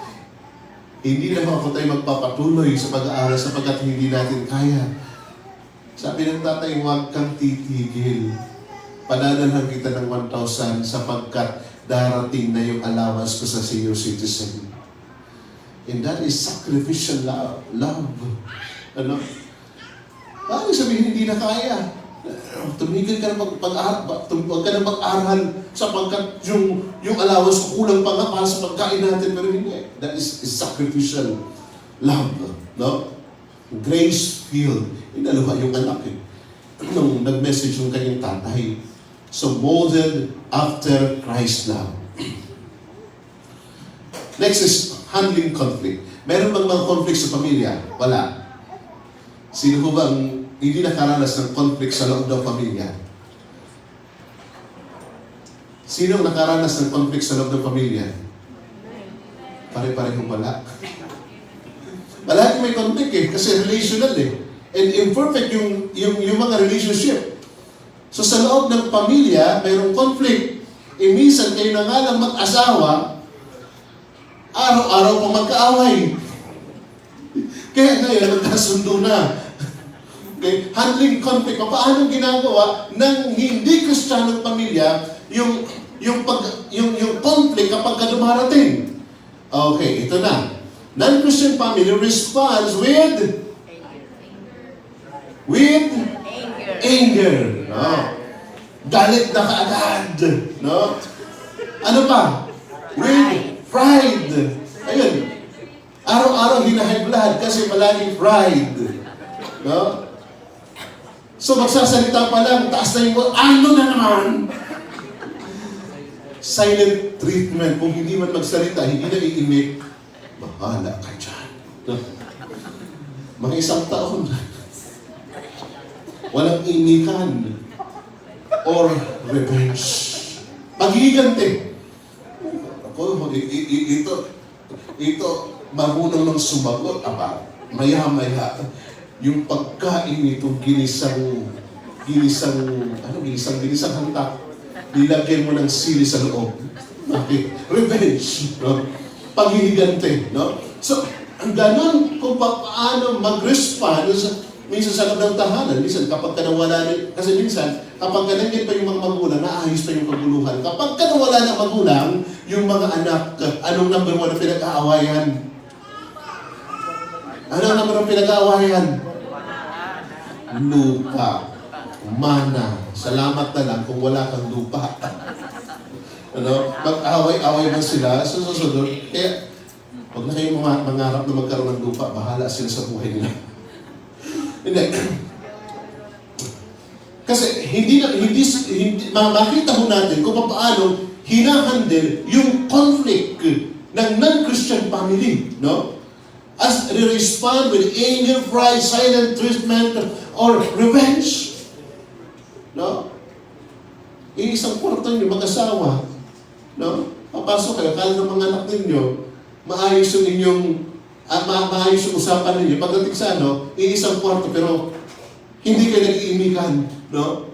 A: hindi naman ako tayo magpapatuloy sa pag-aaral sapagkat hindi natin kaya. Sabi ng tatay, huwag kang titigil. Padadalhan kita ng 1,000 sapagkat darating na yung allowance ko sa senior citizen. And that is sacrificial love. Ano? Bakit sabihin hindi na kaya? Tumigil ka na huwag ka na mag-aral sapagkat yung allowance ko kulang pa nga para sa pagkain natin, pero hindi. That is sacrificial love. No? Grace-filled. Inaluha yung anak eh. Nung nag-message yung kanyang tatay. So, molded after Christ's love. Next is handling conflict. Meron bang mga conflict sa pamilya? Wala. Sino po ba ang hindi nakaranas ng conflict sa loob ng pamilya? Sino nakaranas ng conflict sa loob ng pamilya? Pare-parehong wala. Palagi may conflict eh, kasi relational eh. And imperfect yung mga relationship. So sa loob ng pamilya, mayroong conflict. E minsan kayo na nga lang mag-asawa, araw-araw pang magkaaway. Kaya ngayon, nagkasundo na. Okay? Handling conflict. Paano ginagawa ng hindi Kristiyanong pamilya yung conflict kapag dumarating? Okay, ito na. Non-Christian family responds with anger. No? Galit na kaagad. No? Ano pa? With pride. Ayun. Araw-araw hinahay blood kasi palaging pride. No? So magsasalita pa lang, taas na yung ano na naman? Silent treatment. Kung hindi man magsalita, hindi na iimik, bahala ka dyan. No? Mga isang taon, walang imikan or revenge. Paghihiganti. Ako, ito, marunong ng sumagot. Aba, maya-maya, yung pagkain nitong ginisang hantak, nilagyan mo ng sili sa loob. Bakit? Revenge, no? Paghihigante, no? So, ang ganon kung paano mag-respond minsan sa loob ng tahanan, minsan kapag ka nawala kasi minsan, kapag ka nandiyan pa yung mga magulang, naayos pa yung kaguluhan. Kapag ka nawala ng magulang, yung mga anak, anong number one na pinag-aawayan? Anong number one pinag-aawayan? Lupa. Mana. Salamat na lang kung wala kang lupa. Ano? Mag-away-away man sila sa susunod. Kaya, huwag na kayong mangarap na magkaroon ng lupa. Bahala sila sa buhay nila. Hindi. Kasi makita ho natin kung paano hinahandle yung conflict ng non-Christian family, no? As they respond with anger, pride, silent treatment, or revenge. No? Iisang kwarto nyo, mag-asawa, no? Papasok kayo, kala ng mga anak ninyo, maayos yung inyong maayos yung usapan ninyo. Pagdating sa iisang kwarto, pero hindi kayo nag-iimikan, no?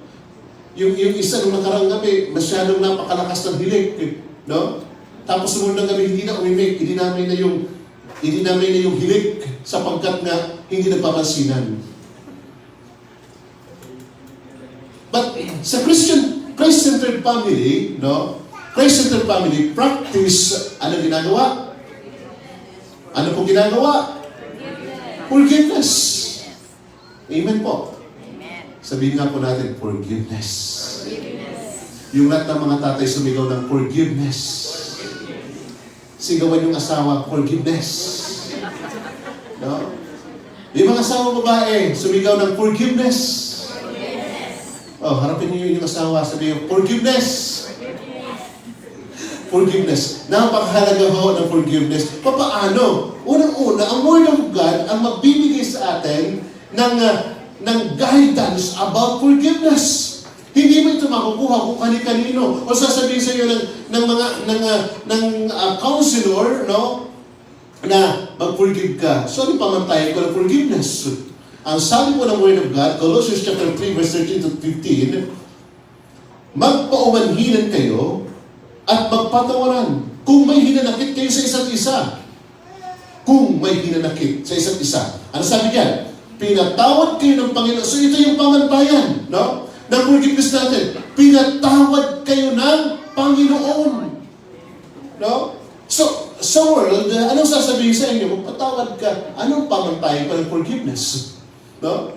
A: Yung isa nung nakarang gabi, masyadong napakalakas ng hilik, no? Tapos sumunod ng gabi, hindi na umimik, hindi namin na yung hilik sapagkat nga hindi nagpapansinan. But sa Christ-centered family, no? Christ-centered family, practice, ano ginagawa? Ano po ginagawa? Forgiveness. Amen po. Sabihin nga po natin, forgiveness. Yung lahat ng mga tatay sumigaw ng forgiveness. Sigawan yung asawa, forgiveness. No? Yung mga asawa babae, sumigaw ng forgiveness. Oh, harapin niyo yung asawa, sabihin, forgiveness. Forgiveness. Napakahalaga ho ng forgiveness. Paano? Unang-una, ang Word of God ang magbibigay sa atin ng guidance about forgiveness. Hindi mo ito makukuha kung kani-kanino o sasabihin sa iyo ng counselor, no? Na mag-forgive ka. So, ano pamantayan ko ng forgiveness? Ang sabi po ng Word of God, Colossians chapter 3, verse 13 to 15, magpaumanhinan kayo at magpatawaran kung may hinanakit kayo sa isa't isa. Kung may hinanakit sa isa't isa. Ano sabi diyan? Pinatawad kayo ng Panginoon. So ito yung pamantayan, no? Ng forgiveness natin. Pinatawad kayo ng Panginoon. No? So, sa world, anong sasabihin sa inyo? Magpatawad ka. Anong pamantayan ko ng forgiveness? No?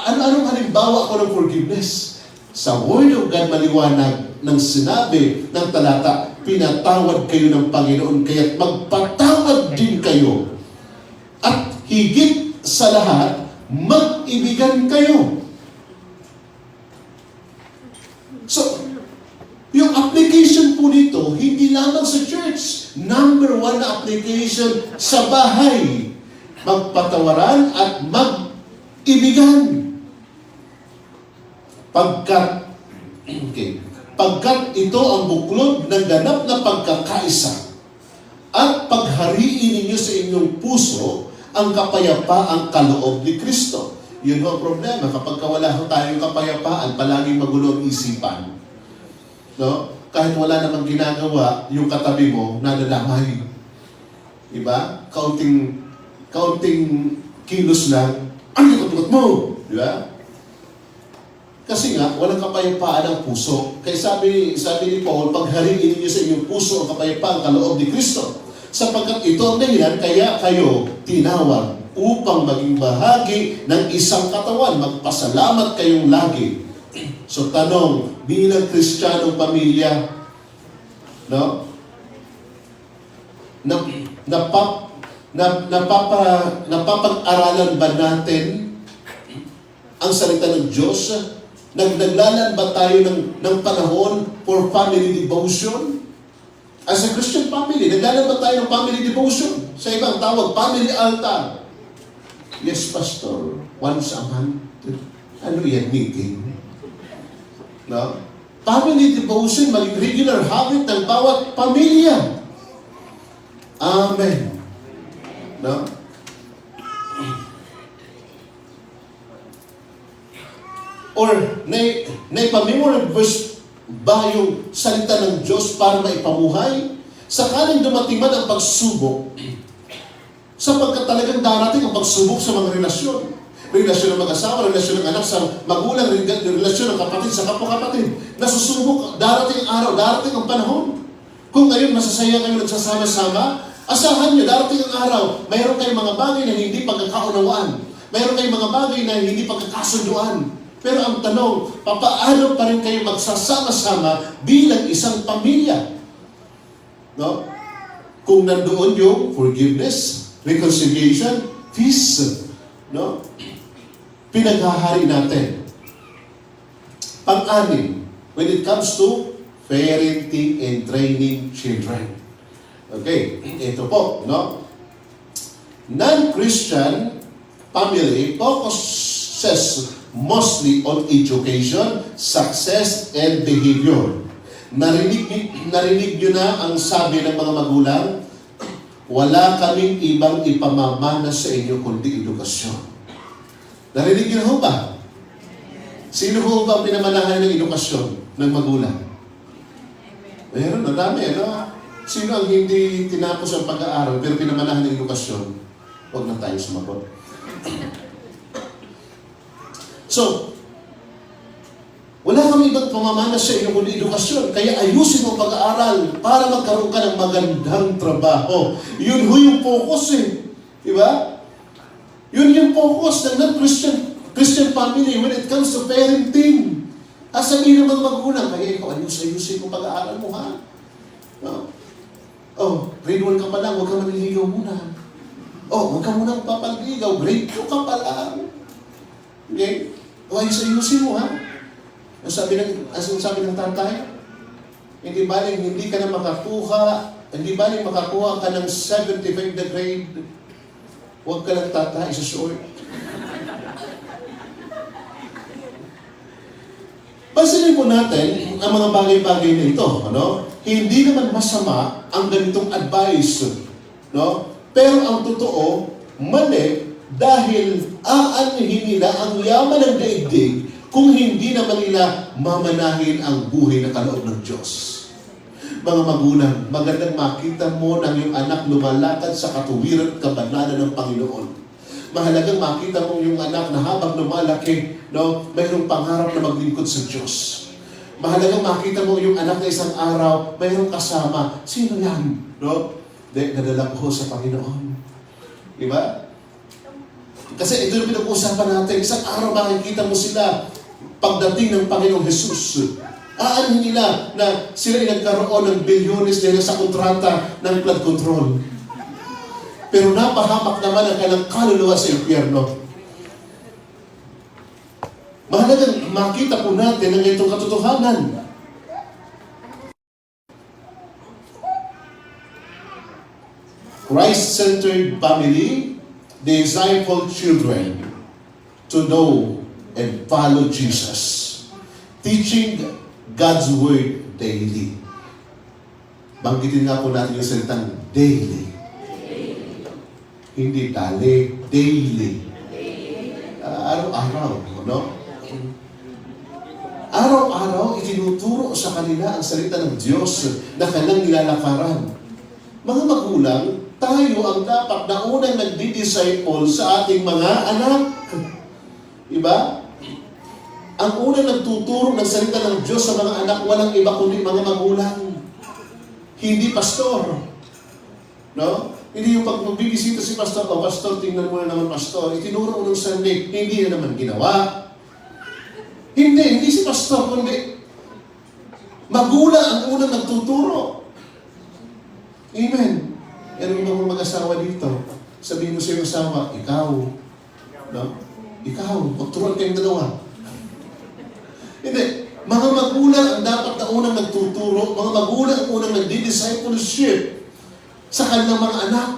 A: Anong halimbawa ko ng forgiveness? Sa Word of God maliwanag ng sinabi ng talata, pinatawad kayo ng Panginoon, kaya't magpatawad din kayo. At higit sa lahat, mag-ibigan kayo. So, yung application po nito, hindi lamang sa church. Number one na application sa bahay. Magpatawaran at mag-ibigan. Pagkat ito ang buklod ng ganap na pagkakaisa at paghariin ninyo sa inyong puso ang kapayapaang kaloob ni Kristo. Yun ho ang problema. Kapag wala ho tayong kapayapaan, palaging magulo ang isipan. No? Kahit wala namang ginagawa, yung katabi mo, nadadamay. Diba? Kaunting kilos lang, ano yung katugot mo? Diba? Kasi nga, walang kapayapaan ang puso. Kaya sabi ni Paul, paghariin niyo sa inyong puso ang kapayapaan kaloob ni Kristo. Sapagkat ito ang dahilan, kaya kayo tinawag upang maging bahagi ng isang katawan. Magpasalamat kayong lagi. So tanong, bilang Kristiyanong pamilya, no? Napapag-aralan ba natin ang salita ng Diyos? Naglalaan ba tayo ng panahon for family devotion? As a Christian family, naglalaan ba tayo ng family devotion? Sa ibang tawag, family altar. Yes, Pastor. Once a month. Ano yan, meeting? No? Family devotion, maging regular habit ng bawat pamilya. Amen. No? Or, naipamemorable verse ba yung salita ng Diyos para maipamuhay? Sakaling dumating man ang pagsubok, sapagkat talagang darating ang pagsubok sa mga relasyon. Relasyon ng mag-asawa, relasyon ng anak sa magulang, relasyon ng kapatid sa kapwa-kapatid. Nasusubok, darating ang araw, darating ang panahon. Kung ngayon masasaya kayo nagsasama-sama, asahan nyo, darating ang araw, mayroon kayong mga bagay na hindi pagkakaunawaan. Mayroon kayong mga bagay na hindi pagkakasunduan. Pero ang tanong, papaano pa rin kayo magsasama-sama bilang isang pamilya? No? Kung nandoon yung forgiveness, reconciliation, peace, no? Pinaghahari natin. Pang-anim, when it comes to parenting and training children. Okay, ito po, no? Non-Christian family focuses mostly on education, success, and behavior. Narinig nyo na ang sabi ng mga magulang, wala kaming ibang ipamamana sa inyo kundi edukasyon. Narinig nyo na ho ba? Sino ho ba ang pinamanahan ng edukasyon ng magulang? Meron, nadami, ano? Sino ang hindi tinapos ang pag-aaral pero pinamanahan ng edukasyon? Huwag na tayo sumagot. So, wala kami ibang pamamana sa inyo kundi edukasyon. Kaya ayusin mo pag-aaral para magkaroon ka ng magandang trabaho. Yun ho yung focus eh. Diba? Yun yung focus ng non-Christian family when it comes to parenting. Sabihin naman magulang, kaya ikaw ayusin mo pag-aaral mo ha. No? Oh, grade 1 ka pa lang, huwag ka maniligaw muna. Oh, huwag ka muna papaligaw, grade 2 ka pa lang. Okay? O ayusin mo ha. Ang sabi ng tatay, hindi baling hindi ka na makakuha ka ng 75 na grade, huwag ka lang tatay, short. Pansinin po natin ang mga bagay-bagay na ito, ano? Hindi naman masama ang ganitong advice, no? Pero ang totoo, mali dahil aanhin nila ang yaman ng daigdig kung hindi naman nila mamanahin ang buhay na kaloob ng Diyos. Mga magulang, magandang makita mo ng iyong anak lumalakad sa katuwiran at kabanalan ng Panginoon. Mahalagang makita mo yung anak na habang lumalaki, no, mayroong pangarap na maglingkod sa Diyos. Mahalagang makita mo yung anak na isang araw, mayroong kasama. Sino yan? No? Nadala ko sa Panginoon. Diba? Kasi ito yung pinag-uusapan natin. Isang araw makikita mo sila pagdating ng Panginoong Jesus. Aanin nila na sila ay nagkaroon ng bilyones dahil sa kontrata ng flood control. Pero napahamak naman ang kanilang kaluluwa sa impyerno. Mahalagang makita po natin ang itong katotohanan. Christ-centered family, disciple children to know and follow Jesus. Teaching God's Word daily. Banggitin nga po natin yung salitang daily. Hindi dali, daily. Araw-araw, no? Araw-araw, itinuturo sa kanila ang salita ng Diyos na kanilang nilalakaran. Mga magulang, tayo ang dapat na unang nagdi-disciple sa ating mga anak. Diba? Ang unang nagtuturo ng salita ng Diyos sa mga anak, walang iba kundi mga magulang. Hindi pastor. No? Hindi yung pag magbibisita si pastor, o pastor, tingnan mo na naman pastor, itinuro ng Sunday, hindi na naman ginawa. Hindi si pastor, kundi magulang ang unang nagtuturo. Amen. Pero yung mga mag-asawa dito, sabihin mo sa iyong asawa, ikaw, no? Ikaw, magturuan kayong dalawa. Hindi. Mga magulang ang dapat na unang nagtuturo, mga magulang ang unang nagdi-discipleship sa kanilang mga anak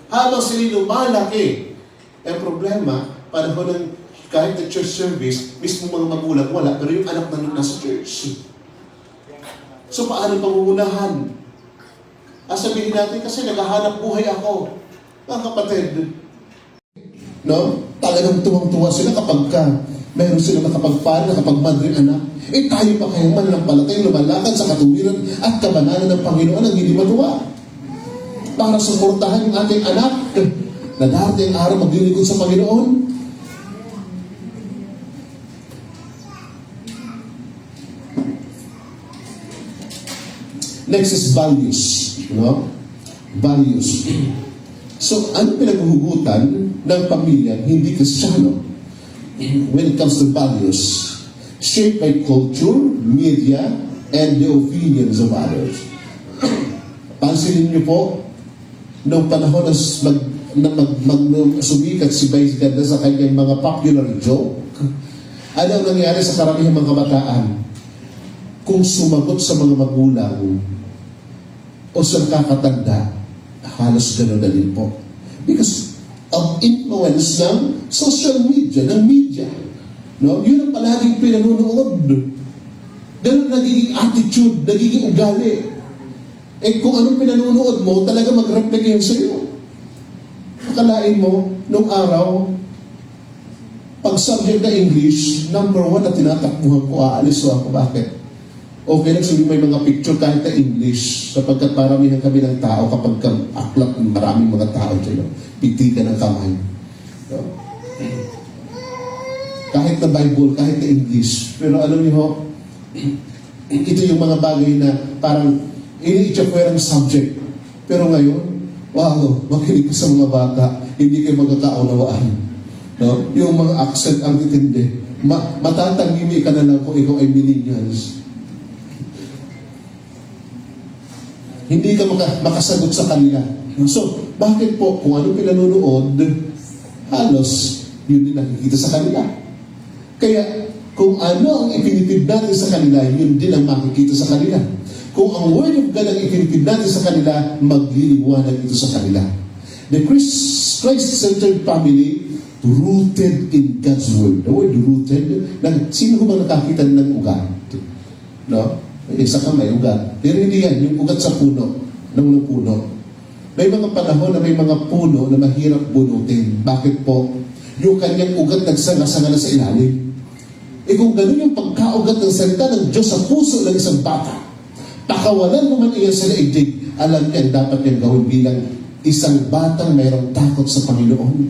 A: habang sila lumalaki. Ang problema, panahon ng kahit na church service, mismo mga magulang wala, pero yung anak na nasa church. So paano pangungunahan? Sabihin natin kasi naghahanap buhay ako. Mga kapatid, no? Talagang tuwang-tuwa sila kapag meron sila nakapagpala, nakapagmadring anak. Tayo pa kayang mananampalatay, lumalakad sa katuwiran at kabanalan ng Panginoon ang hindi matuwa. Para suportahan yung ating anak na darating araw maglilingkod sa Panginoon. Next is values. No? Values. So, ano pinaghuhugutan ng pamilya hindi Kristiyano when it comes to values? Shaped by culture, media, and the opinions of others. Pansinin niyo po, noong panahon na sumikat si Vice Ganda sa kanyang mga popular joke, ano ang nangyari sa karamihang mga kabataan? Kung sumagot sa mga magulang o sa kakatanda, halos gano'n na din po. Because of influence ng social media, ng media. No? Yun ang palaging pinanunood. Ganun nagiging attitude, nagiging ugali. Kung anong pinanunood mo, talaga mag-reflect yun sa'yo. Akalain mo, nung araw, pag subject na English, number 1 na tinatakbuhan ko, aalis ako. Bakit? Okay lang sabihin may mga picture kahit na English, sapagkat paramihan kami ng tao kapag aklat, maraming mga tao dyan, piti ka ng kamay. So, kahit na Bible, kahit na English. Pero alam niyo, ito yung mga bagay na parang ini-itchapwerang subject. Pero ngayon, wow, makinig ka sa mga bata, hindi kayo magkakaunawaan. No? Yung mga accent ang itindi. Matatangimi ka na lang kung ikaw ay millennials. Hindi ka makasagot sa kanila. So, bakit po? Kung ano pinanunood, halos yun din nakikita sa kanila. Kaya, kung ano ang ipinitid natin sa kanila, yun din ang makikita sa kanila. Kung ang Word of God ang ipinitid natin sa kanila, magliliwanag ito sa kanila. The Christ-centered family, rooted in God's Word. The word rooted, sino ba nakakita ng ugat? No? Isa ka may ugat. Pero hindi yan, yung ugat sa puno, ng puno. May mga panahon na may mga puno na mahirap bunutin. Bakit po? Yung kanyang ugat nagsanga-sanga na sa ilalim. Kung ganun yung pagkaugat ng salita ng Diyos sa puso ng isang bata, pakawalan mo man iyan sa naigdig, alam niya dapat niyang gawin bilang isang batang mayroong takot sa Panginoon.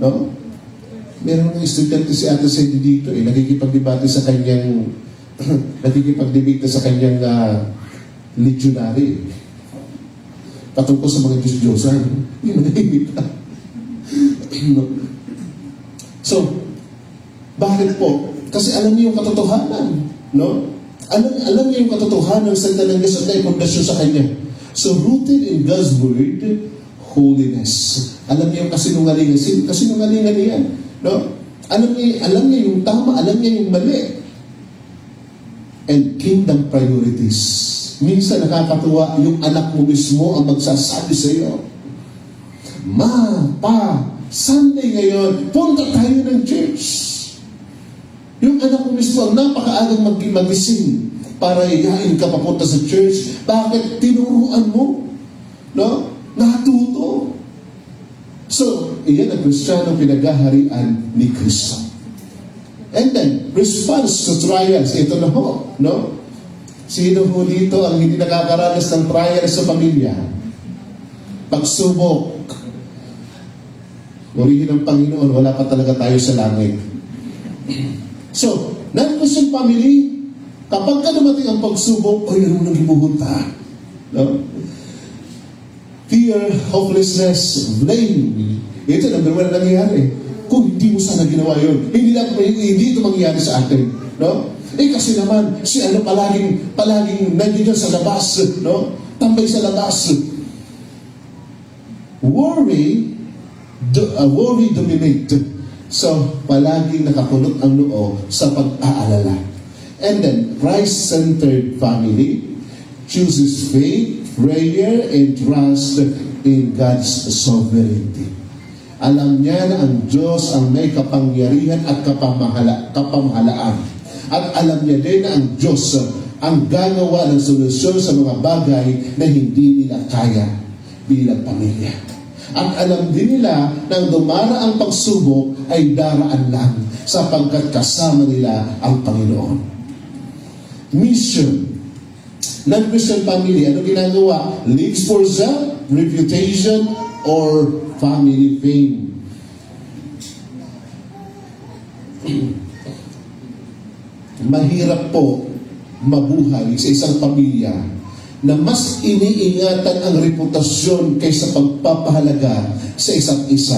A: No? Meron ng estudyante si Ate Sandy dito, nagkikipagdebate sa kanyang nagkikipagdebate sa kanyang legionary patungkol sa mga Diyos-Diyosan. Yun na So, bakit po? Kasi alam niyo yung katotohanan. No? Alam niyo yung katotohanan ng salita ng Diyos at naipundasyon sa Kanya. So, rooted in God's Word, holiness. Alam niyo yung kasinungalingan. Kasinungalingan niyan. No? Alam niya yung tama, alam niya yung mali. And kingdom priorities. Minsan nakakatuwa, yung anak mo mismo ang magsasabi sa iyo, Ma, Pa, Sunday ngayon, punta tayo ng church. Yung anak mo mismo ang napakaagang magising para iyain ka papunta sa church. Bakit? Tinuruan mo. No? Natuto. So, iyan ang Kristiyanong pinagaharian ni Kristo. And then, response to trials. Ito na ho, no? Sino ho dito ang hindi nakakaranas ng trials sa pamilya? Pagsubok. Purihin ng Panginoon, wala pa talaga tayo sa langit. So, non-Christian family, kapag ka dumating ang pagsubok, ay, ano nang ibuhunta? No? Fear, hopelessness, blame. Ito, number 1 na nangyayari. Kung hindi mo sana ginawa yun, hindi ito mangyayari sa atin. No? Kasi naman, si ano palaging nandiyan sa labas. No? Tambay sa labas. Worry dominate. So, palaging nakapunot ang noo sa pag-aalala. And then, Christ-centered family chooses faith, prayer, and trust in God's sovereignty. Alam niya na ang Diyos ang may kapangyarihan at kapamahalaan. At alam niya din na ang Diyos ang gagawa ng solusyon sa mga bagay na hindi nila kaya bilang pamilya. At alam din nila na ang dumaraang pagsubok ay daraan lang sapagkat kasama nila ang Panginoon. Mission ng Christian family, ano ginagawa? Lives for self, reputation, or family fame. Mahirap po mabuhay sa isang pamilya na mas iniingatan ang reputasyon kaysa pagpapahalaga sa isa't isa.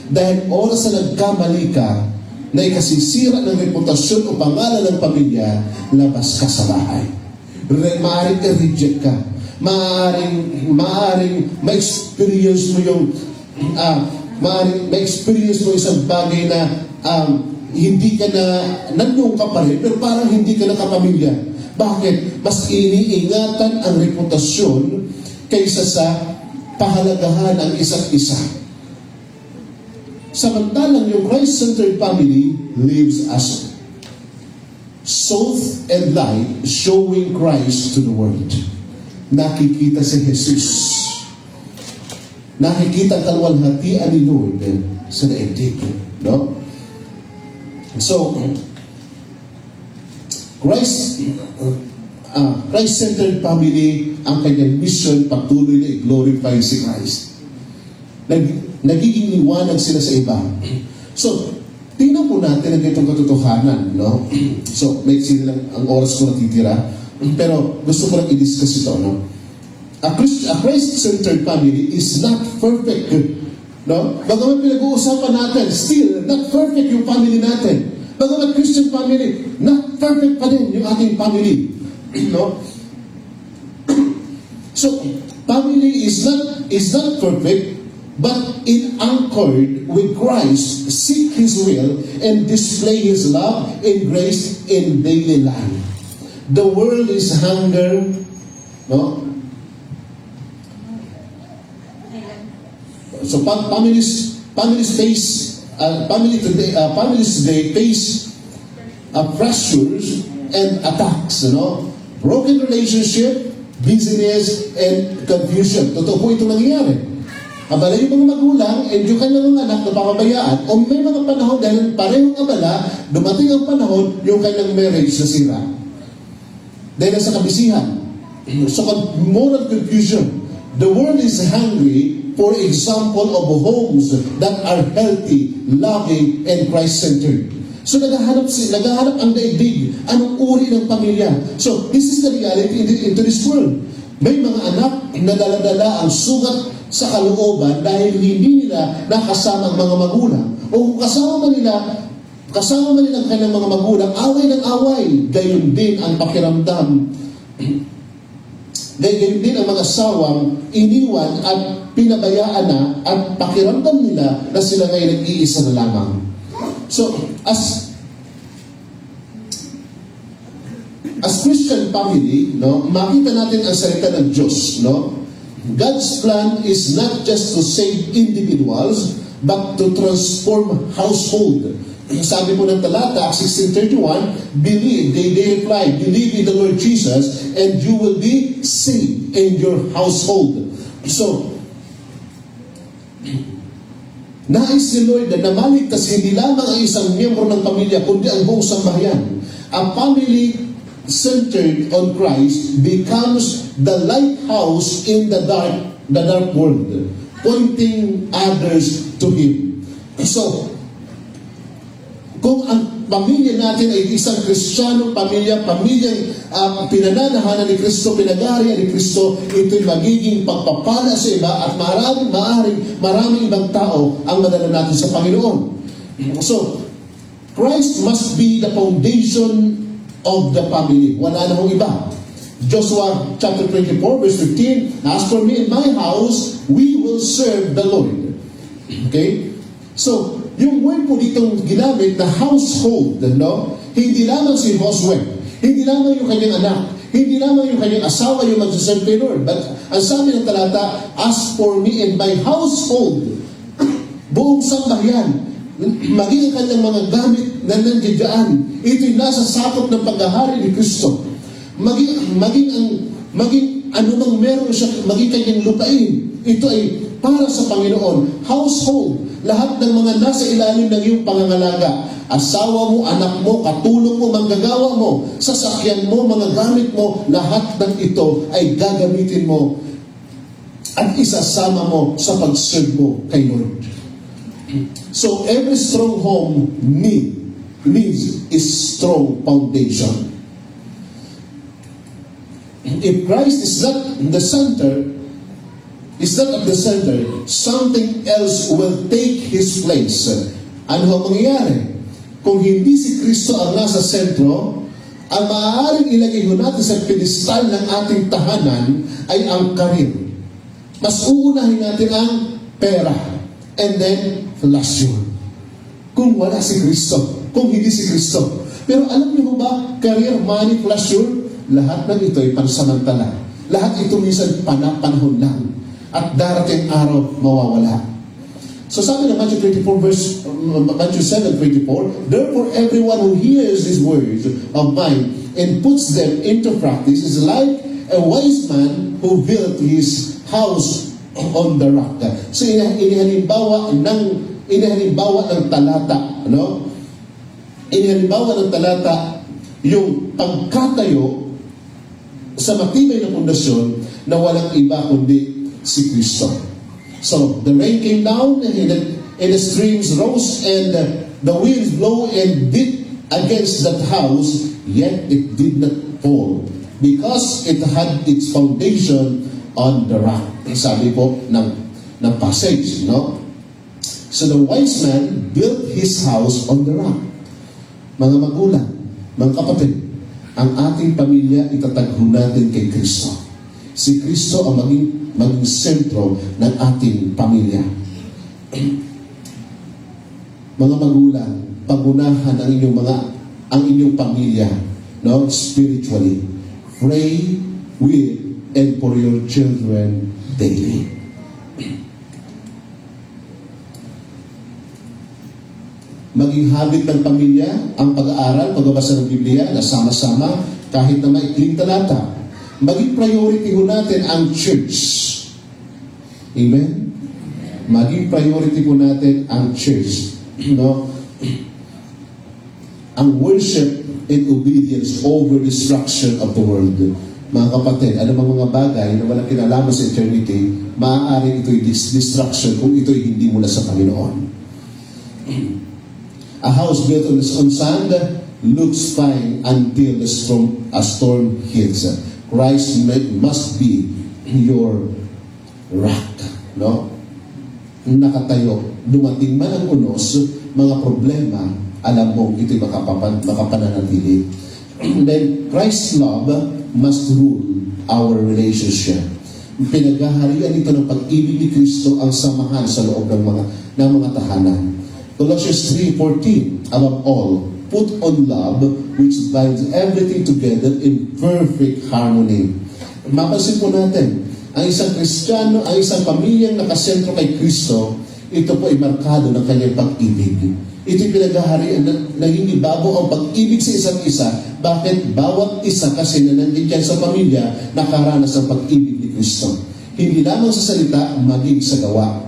A: Dahil oras na nagkamali ka, na ikasisira ng reputasyon o pangalan ng pamilya, labas ka sa bahay. Maaaring i-reject ka. Maaaring ma-experience mo yung ma-experience mo isang bagay na hindi ka na nandun ka pa rin, pero parang hindi ka nakapamilya. Bakit? Mas iniingatan ang reputasyon kaysa sa pahalagahan ang isa't isa. Samantalang yung Christ-centered family lives as salt and light, showing Christ to the world. Nakikita si Jesus. Nakikita ang kalwalhatian ni Lord sa daigdig. No? So, Christ-centered family, ang kanyang mission, patuloy na i-glorify si Christ. Nagiging liwanag sila sa iba. So, tingnan po natin ang itong katotohanan, no? So, may lang ang oras ko natitira, pero gusto ko lang i-discuss ito, no? A Christ-centered family is not perfect, no? Bagamat pinag-uusapan natin, still, not perfect yung family natin. Bagamat Christian family, not perfect pa din yung ating family. No? So, family is not perfect, but in anchored with Christ, seek His will, and display His love and grace in daily life. The world is hunger, no? So families today face pressures and attacks, broken relationship, busyness, and confusion. Totoo po itong nangyayari. Abala yung mga magulang, and yung kanilang mga anak na papabayaan, o may mga panahon dahil parehong abala, dumating ang panahon, yung kanilang marriage na sira. Dahil sa kabisihan. So, moral confusion. The world is hungry for example of homes that are healthy, loving, and Christ-centered. So naghahanap ang daigdig, anong uri ng pamilya. So this is the reality into this world. May mga anak na dala-dala ang sugat sa kalooban dahil hindi nila nakasama ang mga magulang. O kung kasama nila ang kanilang mga magulang, away ng away. Gayon din ang pakiramdam. Gayon din ang mga sawang iniwan at pinabayaan na at pakiramdam nila na sila ngayon nag-iisa na lamang. So, as Christian family, makita natin ang salita ng Diyos, God's plan is not just to save individuals, but to transform household. Sabi po ng talata, 16:31, they reply, believe in the Lord Jesus, and you will be saved in your household. So, nais ni Lord na namaligtas hindi lamang ang isang miyembro ng pamilya, kundi ang buong sambahayan. A family centered on Christ becomes the lighthouse in the dark world, pointing others to Him. So, kung ang pamilya natin ay isang Kristiyanong pamilyang pinananahanan ni Kristo, pinag-aarian ni Kristo, ito'y magiging pagpapala sa iba at maraming ibang tao ang madala natin sa Panginoon. So, Christ must be the foundation of the family. Wala na hong iba. Joshua chapter 24 verse 15, as for me and my house, we will serve the Lord. Okay? So, yung word po ditong ginamit na household, hindi lamang si Josue, hindi lamang yung kanyang anak, hindi lamang yung kanyang asawa yung magsaserve kay Lord, but ang sabi ng talata, as for me and my household, buong sambahayan, maging ang kanyang mga gamit na nandiyan, ito'y nasa sakop ng paghahari ni Kristo. Maging anumang meron siya, maging kanyang lupain, ito ay para sa Panginoon. Household, lahat ng mga nasa ilalim ng iyong pangangalaga. Asawa mo, anak mo, katulong mo, manggagawa mo, sasakyan mo, mga gamit mo, lahat ng ito ay gagamitin mo at isasama mo sa pag-serve mo kay Lord. So every strong home needs a strong foundation. If Christ is not the center, at the center, something else will take His place. Ano ang mangyayari? Kung hindi si Kristo ang nasa sentro, ang maaaring ilagay natin sa pedestal ng ating tahanan ay ang karir. Mas uunahin natin ang pera. And then, lasyon. Kung wala si Kristo, kung hindi si Kristo. Pero alam niyo ba, career, money, lasyon, lahat ng ito ay pansamantala. Lahat ito minsan panahon lang. At darating araw, mawawala. So sabi ng Matthew 7:24, therefore everyone who hears these words of mine and puts them into practice is like a wise man who built his house on the rock. So inihalimbawa ng talata, no? Inihalimbawa ng talata yung pagkatayo sa matibay na pundasyon na walang iba kundi si Kristo. So the rain came down and the streams rose and the winds blow and beat against that house, yet it did not fall because it had its foundation on the rock. Sabi po ng passage, no? So the wise man built his house on the rock. Mga magulang, mga kapatid, ang ating pamilya itatagho natin kay Kristo. Si Kristo ang maging sentro ng ating pamilya. Mga magulang, pangunahan ang inyong pamilya, no, spiritually. Pray with and for your children daily. Maging habit ng pamilya ang pag-aaral, pagbabasa ng Biblia na sama-sama kahit na maikling talata. Maging priority ho natin ang church. Amen? Maging priority po natin ang church. No? Ang worship and obedience over destruction of the world. Mga kapatid, ano mga bagay na walang kinalaman sa eternity, maaaring ito'y destruction kung ito'y hindi mula sa Panginoon. A house built on sand looks fine until a storm hits. Christ must be your rock. No? Nakatayo. Dumating man ang unos, mga problema, alam mo, ito'y makapananatili. And then, Christ's love must rule our relationship. Pinaghaharian ito ng pag-ibig ni Kristo ang samahan sa loob ng mga tahanan. Colossians 3:14, above all, put on love which binds everything together in perfect harmony. Mapansin po natin, ang isang Kristiyano, ang isang pamilyang nakasentro kay Kristo, ito po ay markado ng kanyang pag-ibig. Ito'y pinaghaharian, naging ibabaw ang pag-ibig sa isa't isa. Bakit? Bawat isa kasi na nandiyan sa pamilya, nakaranas ang pag-ibig ni Kristo. Hindi lamang sa salita, maging sa gawa.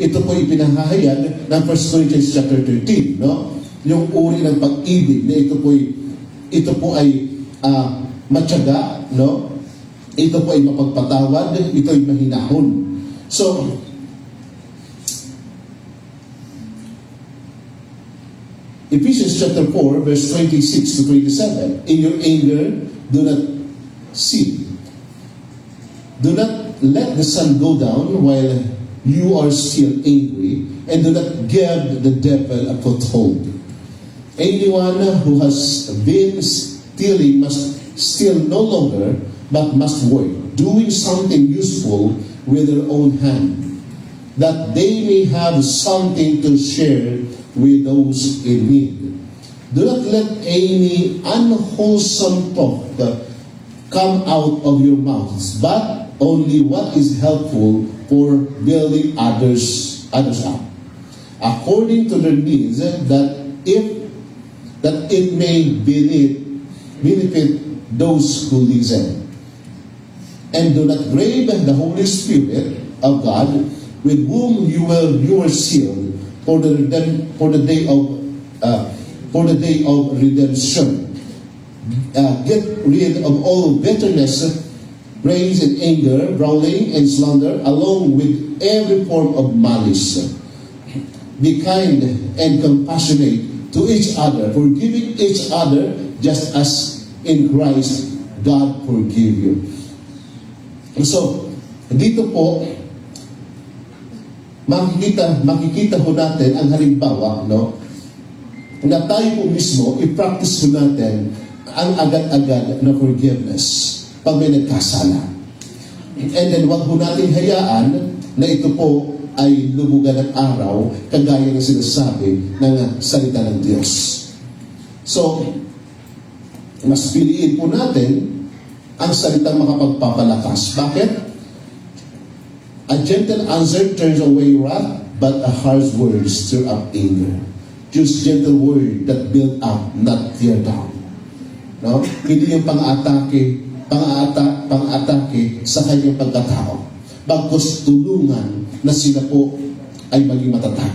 A: Ito po ipinahahayag ng 1 Corinthians chapter 13, no? Yung uri ng pag-ibig na ito po ay matyaga, no? Ito po ay mapagpatawad, ito ay mahinahon. So, Ephesians chapter 4, verse 26 to 27. In your anger, do not sin. Do not let the sun go down while you are still angry, and do not give the devil a foothold. Anyone who has been stealing must steal no longer, but must work, doing something useful with their own hand, that they may have something to share with those in need. Do not let any unwholesome talk come out of your mouths, but only what is helpful for building others up, according to their needs, that it may benefit those who listen. And do not grieve the Holy Spirit, of God, with whom you were sealed for the day of redemption. Get rid of all bitterness, rage and anger, brawling and slander, along with every form of malice. Be kind and compassionate to each other, forgiving each other just as in Christ God forgave you. So, dito po, makikita ho natin ang halimbawa, no? Na tayo po mismo, i-practice po natin ang agad-agad na forgiveness pag may nagkasala. And then, wag ho natin hayaan na ito po ay lubugan ng araw, kagaya ng sinasabi ng salita ng Diyos. So, mas piliin po natin ang salitang makapagpapalakas. Bakit? A gentle answer turns away wrath, but a harsh word stir up anger. Choose gentle word that build up, not tear down. No? Hindi yung pang-atake sa kanyang pagkatao. Bagkus tulungan na sila po ay maging matatag.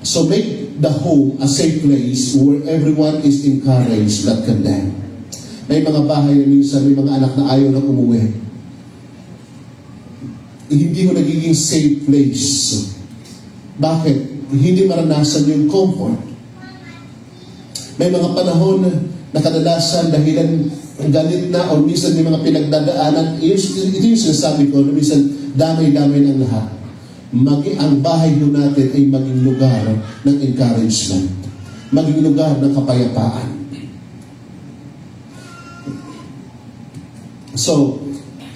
A: So make the home a safe place where everyone is encouraged, not condemned. May mga bahay na minsan, may mga anak na ayaw na umuwi. Hindi mo nagiging safe place. Bakit? Hindi maranasan yung comfort. May mga panahon na kadalasan dahilan galit na o minsan may mga pinagdadaanan. Ito yung sinasabi ko na minsan damay-damay ng lahat. Ang bahay nyo natin ay maging lugar ng encouragement. Maging lugar ng kapayapaan. So,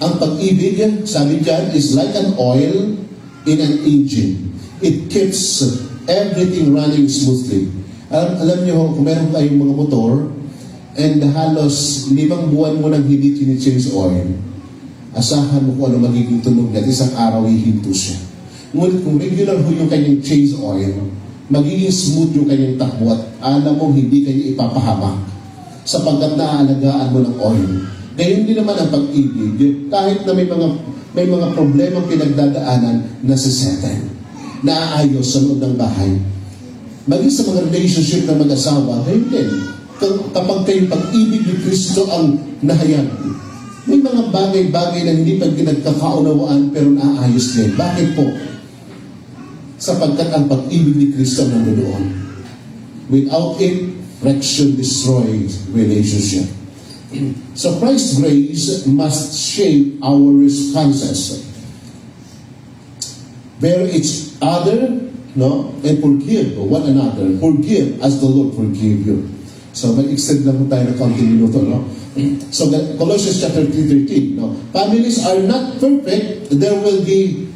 A: ang pag-ibig, sabi dyan, is like an oil in an engine. It keeps everything running smoothly. Alam nyo, kung meron kayong mga motor, and halos 5 buwan mo nang hindi change oil, asahan mo kung ano magiging tunog niya, isang araw hihinto siya. Ngunit kung regular ho yung kanyang change oil, magiging smooth yung kanyang takbo at alam mo hindi kanya ipapahamak sapagkat naaalagaan mo ng oil. Gayon din naman ang pag-ibig, kahit na may mga problemang pinagdadaanan na sisettle, naaayos sa loob ng bahay. Maging sa mga relationship ng mag-asawa, gayon din. Kapag kayong pag-ibig ni Kristo ang nahayag, may mga bagay-bagay na hindi pag nagkakaunawaan pero naayos din. Bakit po? Sapagkat ang pag-ibig ni Kristo nandoon. Without it, friction destroys relationship. So Christ's grace must shape our responses. Bear each other, no, and forgive one another. Forgive as the Lord forgave you. So mag-extend lang tayo ng konting minuto, no? So Colossians chapter 3:13, no? Families are not perfect. There will be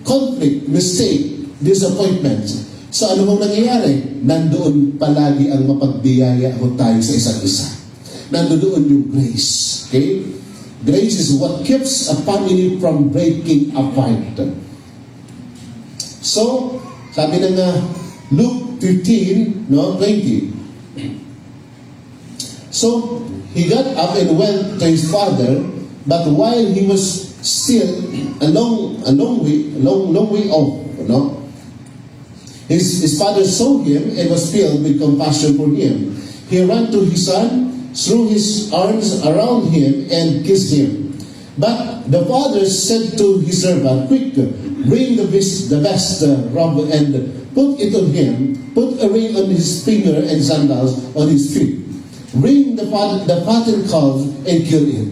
A: conflict, mistake, disappointment. So ano bang nangyayari? Nandoon palagi ang mapagbiyaya ho tayo sa isa't isa. Nandoon yung grace. Okay? Grace is what keeps a family from breaking apart. So, sabi na nga, Luke 15, no, 20. So, he got up and went to his father, but while he was still a long way off, no? His father saw him and was filled with compassion for him. He ran to his son, threw his arms around him, and kissed him. But the father said to his servant, "Quick, bring the best robe and put it on him. Put a ring on his finger and sandals on his feet. Bring the fattened calf and kill it.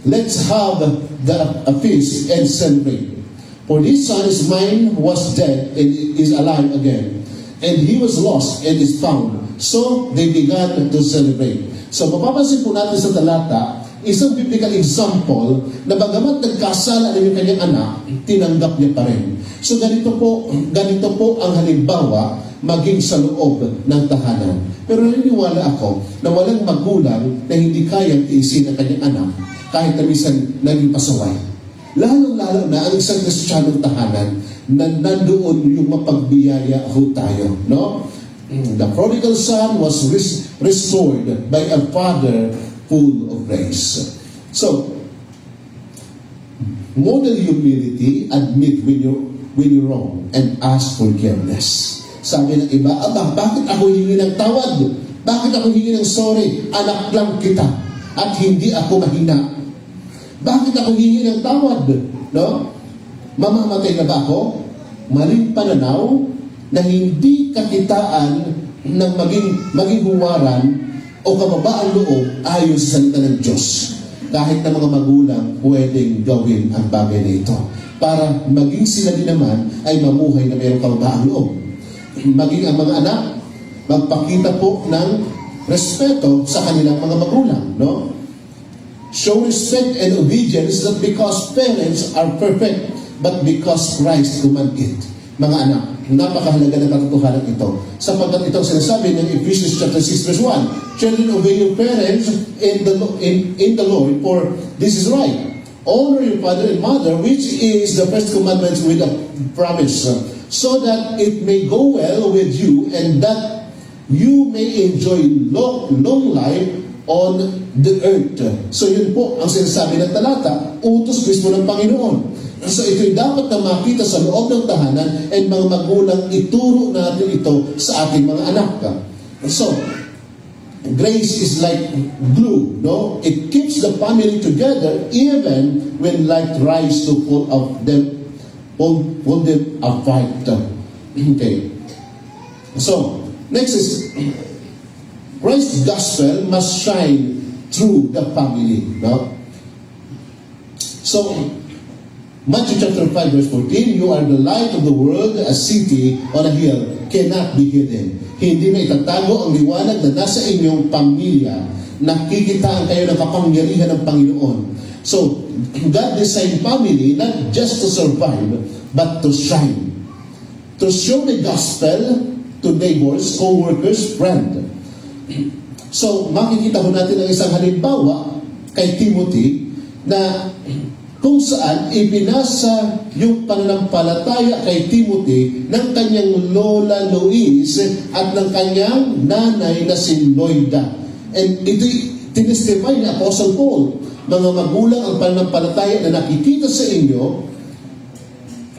A: Let's have a feast and celebrate. For this son is mine, was dead and is alive again. And he was lost and is found." So they began to celebrate. So mapapansin po natin sa talata, isang biblical example na bagamat nagkasala na yung kanyang anak, tinanggap niya pa rin. So ganito po ang halimbawa maging sa loob ng tahanan. Pero naniniwala ako na walang magulang na hindi kayang tiisin ang kanyang anak kahit na minsan naging pasaway. Lalong-lalo na ang isang Kristiyanong tahanan na nandoon yung mapagbiyaya ho tayo, no? The prodigal son was restored by a father full of grace. So,
B: Model humility, admit when you're wrong, and ask forgiveness. Sabi ng iba, Aba, bakit ako hingi ng tawad? Bakit ako hingi ng sorry? Anak lang kita at hindi ako mahina. Bakit ako hingi ng tawad? No? Mamamatay na ba ako? Maling pananaw na hindi kakitaan ng maging huwaran o kababaang loob ayon sa salita ng Diyos. Kahit na mga magulang pwedeng gawin ang bagay na ito para maging sila din naman ay mamuhay na mayroong kababaang loob. Maging ang mga anak, magpakita po ng respeto sa kanilang mga magulang. No? Show respect and obedience not because parents are perfect, but because Christ commanded it. Mga anak, napakahalaga ng katotohanan ito. Sapagkat ito sinasabi ng Ephesians chapter 6 verse 1, Children, obey your parents in the Lord, for this is right. Honor your father and mother, which is the first commandment with a promise, so that it may go well with you and that you may enjoy long life on the earth. So yun po ang sinasabi ng talata, utos mismo ng Panginoon. So ito'y dapat na makita sa loob ng tahanan and mga magulang ituro natin ito sa ating mga anak. So, grace is like glue, no? It keeps the family together even when life tries to pull them apart. Okay. So, next is Christ's gospel must shine through the family, no? So, Matthew chapter 5 verse 14, you are the light of the world, a city on a hill cannot be hidden. Hindi na itatago ang liwanag na nasa inyong pamilya. Nakikitaan kayo ng kapangyarihan ng Panginoon. So, God designed family not just to survive, but to shine. To show the gospel to neighbors, co-workers, friends. So, makikita ko natin ang isang halimbawa kay Timothy na kung saan ibinasa yung pananampalataya kay Timothy ng kanyang lola Lois at ng kanyang nanay na si Loida. And ito'y tinestify ni Apostle Paul. Mga magulang ang pananampalataya na nakikita sa inyo,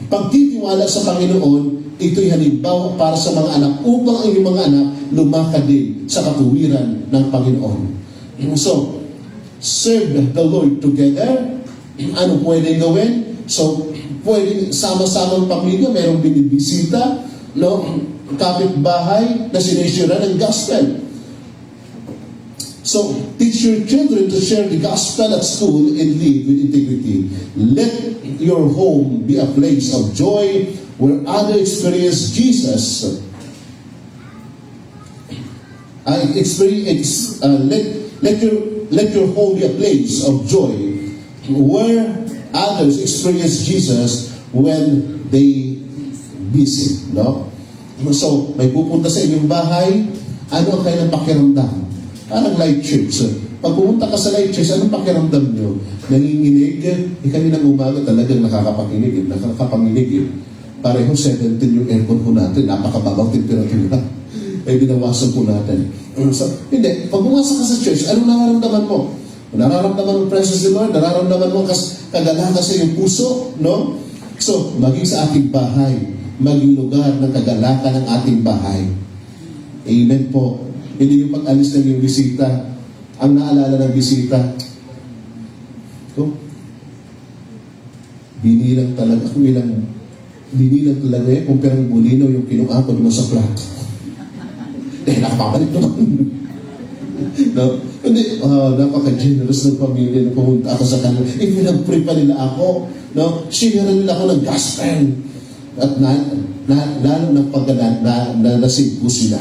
B: pagtitiwala sa Panginoon, ito'y halimbawa para sa mga anak upang ang inyong mga anak lumakad din sa katuwiran ng Panginoon. So, serve the Lord together. Ano pwedeng gawin? So, pwedeng sama-samang pamilya, mayroong binibisita, no? Kapitbahay na sinesira ng gospel. So, teach your children to share the gospel at school and live with integrity. Let your home be a place of joy where others experience Jesus. Let your home be a place of joy where others experience Jesus when they visit, no? So, may pupunta sa inyong bahay, ano ang kailang pakiramdam? Parang light church. Pag pumunta ka sa light church, anong pakiramdam nyo? Nanginginig? Kaninang umaga talagang nakakapanginig. Pareho 17 yung aircon po natin, napakababang temperatura. Ay binawasan po natin. So, hindi, pag pumasok ka sa church, anong nararamdaman mo? Nararamdaman mo presence of the Lord, nararamdaman mo kagalakan sa iyong puso, no? So, maging sa ating bahay, maging lugar ng kagalakan ng ating bahay. Amen po. Hindi yung pag-alis ng iyong bisita, ang naalala ng bisita, binilang talaga kung perang bulinaw yung kinuapod mo sa plato. Nakapabalik naman. No? Hindi, napaka-generous ng pamilya na pumunta ako sa kanila. Pinag-pray pa nila ako. No? Share nila ako ng gospel. At lalo ng pagganaan na nasig ko sila.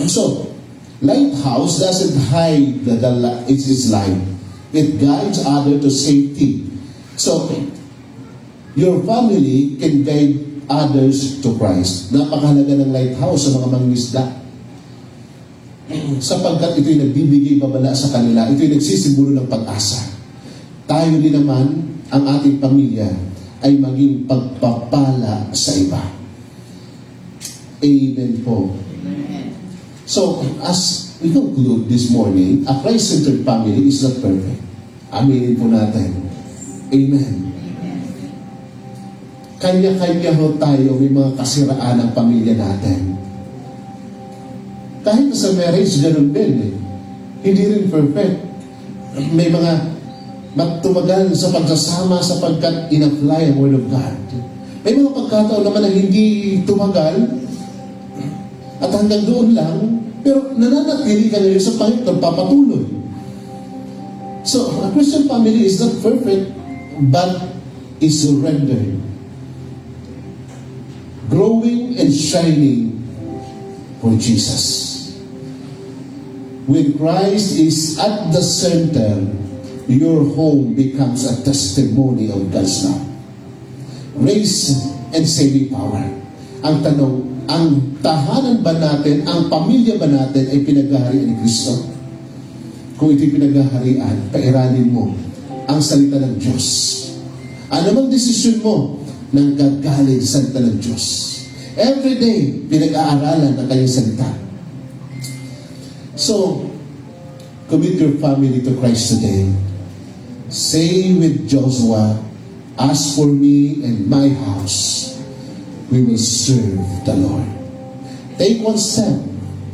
B: So, lighthouse doesn't hide its light. It guides others to safety. So, your family can guide others to Christ. Napakahalaga ng lighthouse sa mga mangingisda. Sapagkat ito'y nagbibigay babala sa kanila, ito'y nagsisimbolo ng pag-asa. Tayo din naman, ang ating pamilya, ay maging pagpapala sa iba. Amen po. Amen. So, as we conclude this morning, a Christ-centered family is not perfect. Aminin po natin. Amen. kanya-kanya ho tayo, may mga kasiraan ng pamilya natin. Kahit sa marriage, ganun din eh. Hindi rin perfect. May mga magtumagal sa pagsasama sapagkat in-apply ang Word of God. May mga pagkataon naman na hindi tumagal at hanggang doon lang, pero nananatili ka ngayon sa Panginoon, papatuloy. So, a Christian family is not perfect, but is surrendered. Growing and shining for Jesus. When Christ is at the center, your home becomes a testimony of God's love. Grace and saving power. Ang tanong, ang tahanan ba natin, ang pamilya ba natin ay pinaghaharian ni Kristo? Kung ito'y pinaghaharian, pairalin mo ang salita ng Diyos. Ano bang desisyon mo nang gagaling sa salita ng Diyos? Every day, pinag-aaralan ang kanyang salita. So, commit your family to Christ today. Say with Joshua, as for me and my house, we will serve the Lord. Take one step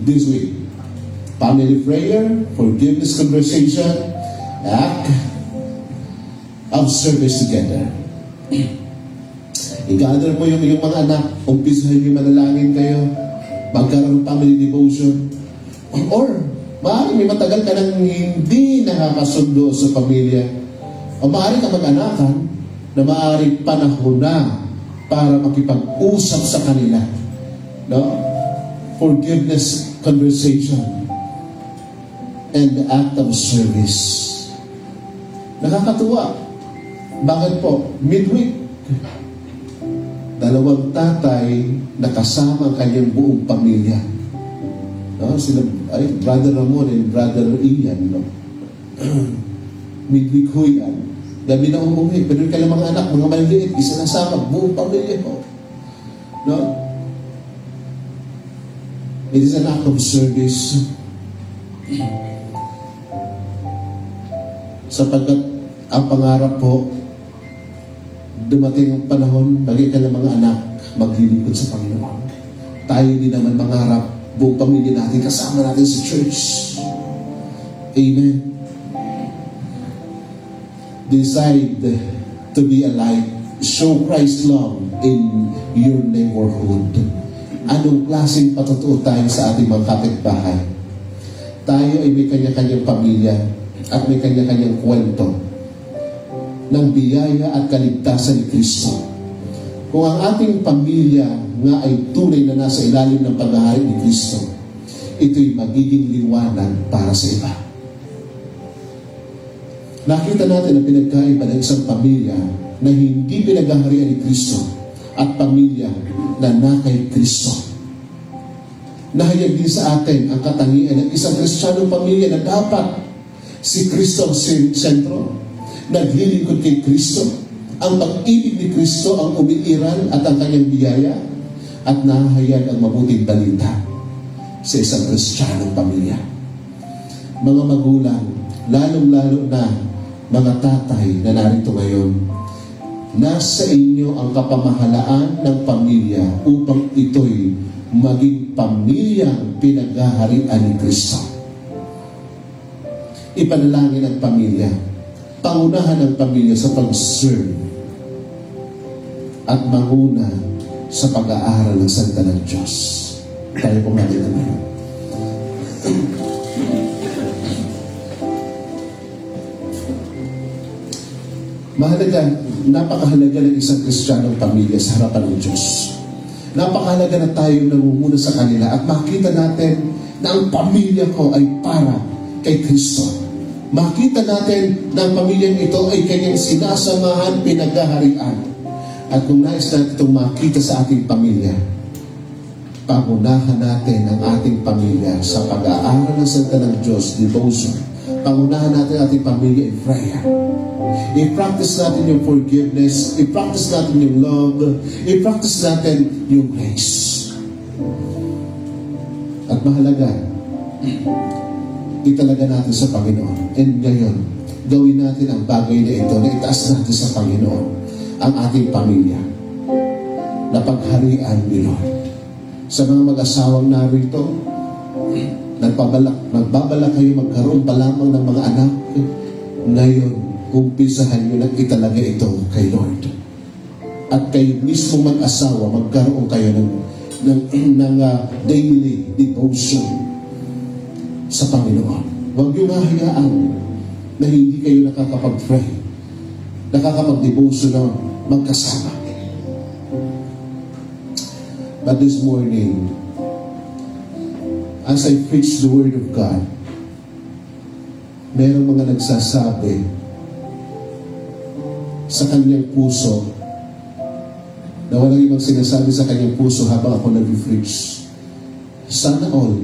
B: this week. Family prayer, forgiveness conversation, act of service together. I-gather mo yung mga anak, umpisahan yung manalangin kayo, magkaroon ng family devotion, or maaaring may matagal ka nang hindi nakakasundo sa pamilya, o maaaring ka mag-anakan na maaaring panahon na para makipag-usap sa kanila. No? Forgiveness conversation and the act of service. Nakakatuwa. Bakit po? Midweek, dalawang tatay nakasama ang kanyang buong pamilya. No? Sila, Brother Ramon and Brother Ian. No? Midweek ho yan. Gabi na umuwi, pero ka lang mga anak, mga maliliit, isinasama, buong pamilya mo. No? It is an act of service. Sapagkat ang pangarap po, dumating ang panahon, bagay ka ng mga anak, maglilingkod sa Panginoon. Tayo din naman mangarap, buong pamilya natin, kasama natin sa church. Amen. Decide to be a light. Show Christ's love in your neighborhood. Anong klaseng patutuo tayo sa ating mga kapitbahay? Tayo ay may kanya-kanyang pamilya at may kanya-kanyang kwento ng biyaya at kaligtasan ni Kristo. Kung ang ating pamilya nga ay tunay na nasa ilalim ng paghahari ni Kristo, ito'y magiging liwanag para sa iba. Nakita natin ang pinagkaiba ng isang pamilya na hindi pinaghaharian ni Kristo at pamilya na nakay Kristo. Nahayag din sa atin ang katangian ng isang Kristiyanong pamilya na dapat si Kristo ang sentro, naglilingkod kay Kristo, ang pag-ibig ni Kristo ang umiiral at ang kanyang biyaya, at nahayag ang mabuting balita sa isang Kristiyanong pamilya. Mga magulang, lalong-lalo na mga tatay na narito ngayon, nasa inyo ang kapamahalaan ng pamilya upang ito'y maging pamilyang pinaghaharian ni Kristo. Ipanalangin ang pamilya, pangunahan ang pamilya sa pag-serve at manguna sa pag-aaral ng salita ng Diyos. Tayo po natin naman. Napakahalaga ng isang Kristiyanong pamilya sa harapan ng Diyos. Napakahalaga na tayo nangunguna sa kanila at makita natin na ang pamilya ko ay para kay Kristo. Makita natin na ang pamilyang ito ay kanyang sinasamahan, pinaghaharian. At kung nais natin itong makita sa ating pamilya, pangunahan natin ang ating pamilya sa pag-aaral ng salita ng Diyos, devotion. Pangunahan natin ang ating pamilya in prayer. I-practice natin yung forgiveness, i-practice natin yung love, i-practice natin yung grace. At mahalaga, italaga natin sa Panginoon. And ngayon, gawin natin ang bagay na ito na itaas natin sa Panginoon ang ating pamilya. na pagharian ni Lord. Sa mga mag-asawang narito, nagbabalak kayo magkaroon pa lamang ng mga anak, ngayon, umpisahan nyo na italaga ito kay Lord. At kayo mismo mag-asawa, magkaroon kayo ng daily devotion sa Panginoon. Huwag nyo hayaan na hindi kayo nakakapag-pray, nakakapag-devotion na magkasama. But this morning, as I preach the Word of God, merong mga nagsasabi sa kanyang puso na walang ibang sinasabi sa kanyang puso habang ako nag-preach. Sana all,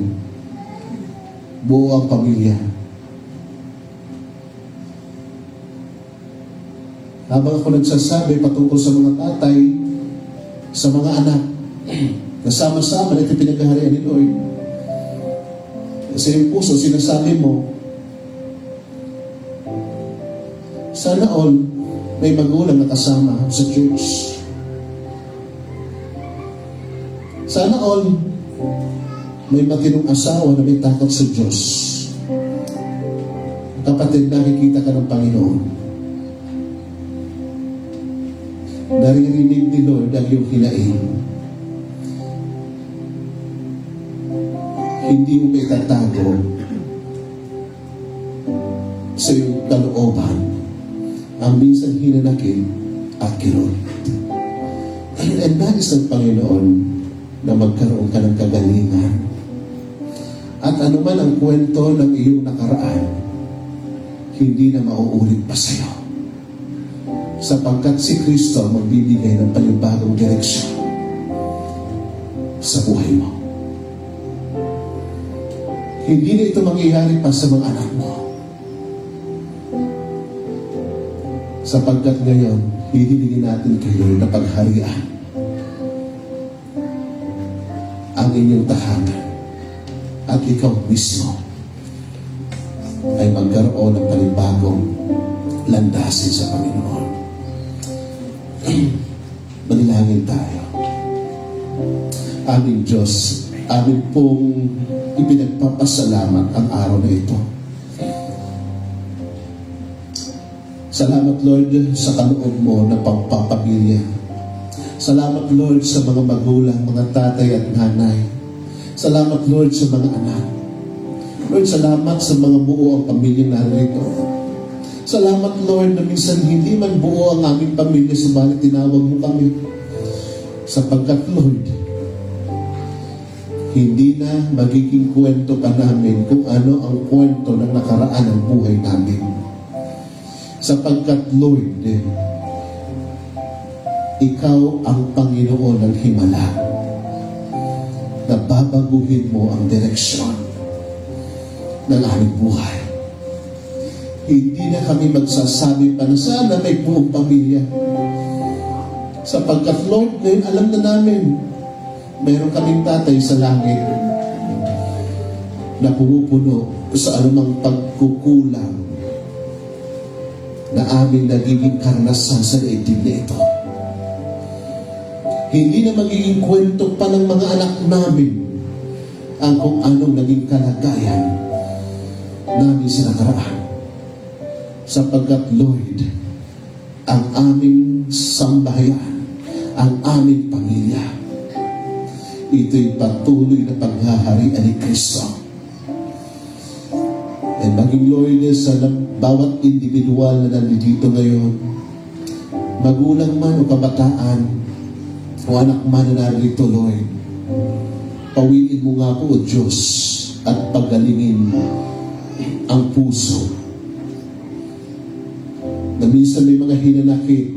B: buo ang pamilya. Habang ako nagsasabi patungkol sa mga tatay, sa mga anak, kasama-sama na ito pinaghaharian ni Lord. Sa iyong puso, sinasabi mo, sana all may magulang na kasama sa church. Sana all may matinong asawa na may takot sa Diyos. Kapatid, nakikita ka ng Panginoon. Naririnig ni Lord ang iyong hinaing. Hindi mo itatago sa iyong kalooban ang minsan hinanakit at kirot. And nais ng Panginoon na magkaroon ka ng kagalingan. At anuman ang kwento ng iyong nakaraan, hindi na mauulit pa sa iyo. Sapagkat si Kristo magbibigay ng panibagong direksyon sa buhay mo. Hindi na ito mangyayari pa sa mga anak mo. Sapagkat ngayon, hihilingin natin kayo na pagharian ang inyong tahanan at ikaw mismo ay magkaroon ng panibagong landasin sa Panginoon. Manalangin tayo. Aming Diyos, amin pong ipinagpapasalamat ang araw na ito. Salamat, Lord, sa kaloob mo na pagpapamilya. Salamat, Lord, sa mga magulang, mga tatay at nanay. Salamat, Lord, sa mga anak. Lord, salamat sa mga buo ang pamilya narito. Salamat, Lord, na minsan hindi man buo ang aming pamilya, subalit tinawag mo kami. Sapagkat, Lord, hindi na magiging kwento pa namin kung ano ang kwento ng nakaraan ng buhay namin. Sapagkat, Lord, ikaw ang Panginoon ng himala na babaguhin mo ang direksyon ng aming buhay. Hindi na kami magsasabi pa na sana may buong pamilya. Sapagkat, Lord, ngayon alam na namin mayroon kaming tatay sa langit na pumupuno sa anumang pagkukulang na aming nagiging karanasan sa daigdig na ito. Hindi na magiging kwento pa ng mga anak namin ang kung anong naging kalagayan namin sa nakaraan. Sapagkat, Lord, ang aming sambahayan, ang aming pamilya, ito'y patuloy na paghaharian ni Kristo. And maging, Lord, sa bawat individual na nandito ngayon, magulang man o kabataan, o anak man na narito, Lord, pawiin mo nga po, O Diyos, at pagalingin ang puso na minsan may mga hinanakit,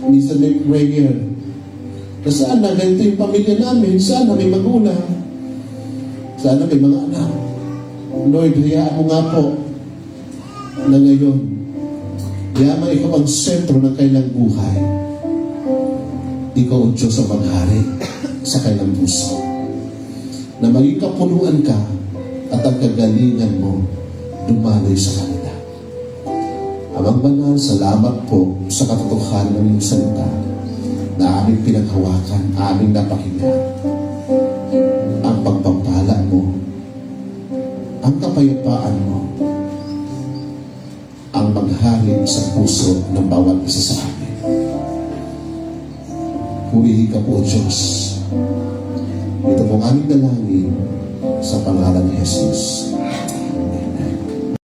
B: minsan may prayer na sana ganito yung pamilya namin, sana may magulang, sana may mga anak. Lord, hayaan mo nga po na ngayon, yaman ikaw ang sentro ng kailang buhay. Ikaw ang Diyos ang maghari sa kailang puso. Na maging kapunuan ka at ang kagalingan mo dumaloy sa kanila. Amang banal, salamat po sa katotohanan ng iyong salita. na aming pinaghawakan, aming napakinggan. Ang pagpapala mo, ang kapayapaan mo, ang maghari sa puso ng bawat isa sa amin. Purihin ka po, Diyos. Ito pong aming dalangin sa pangalan ni Jesus.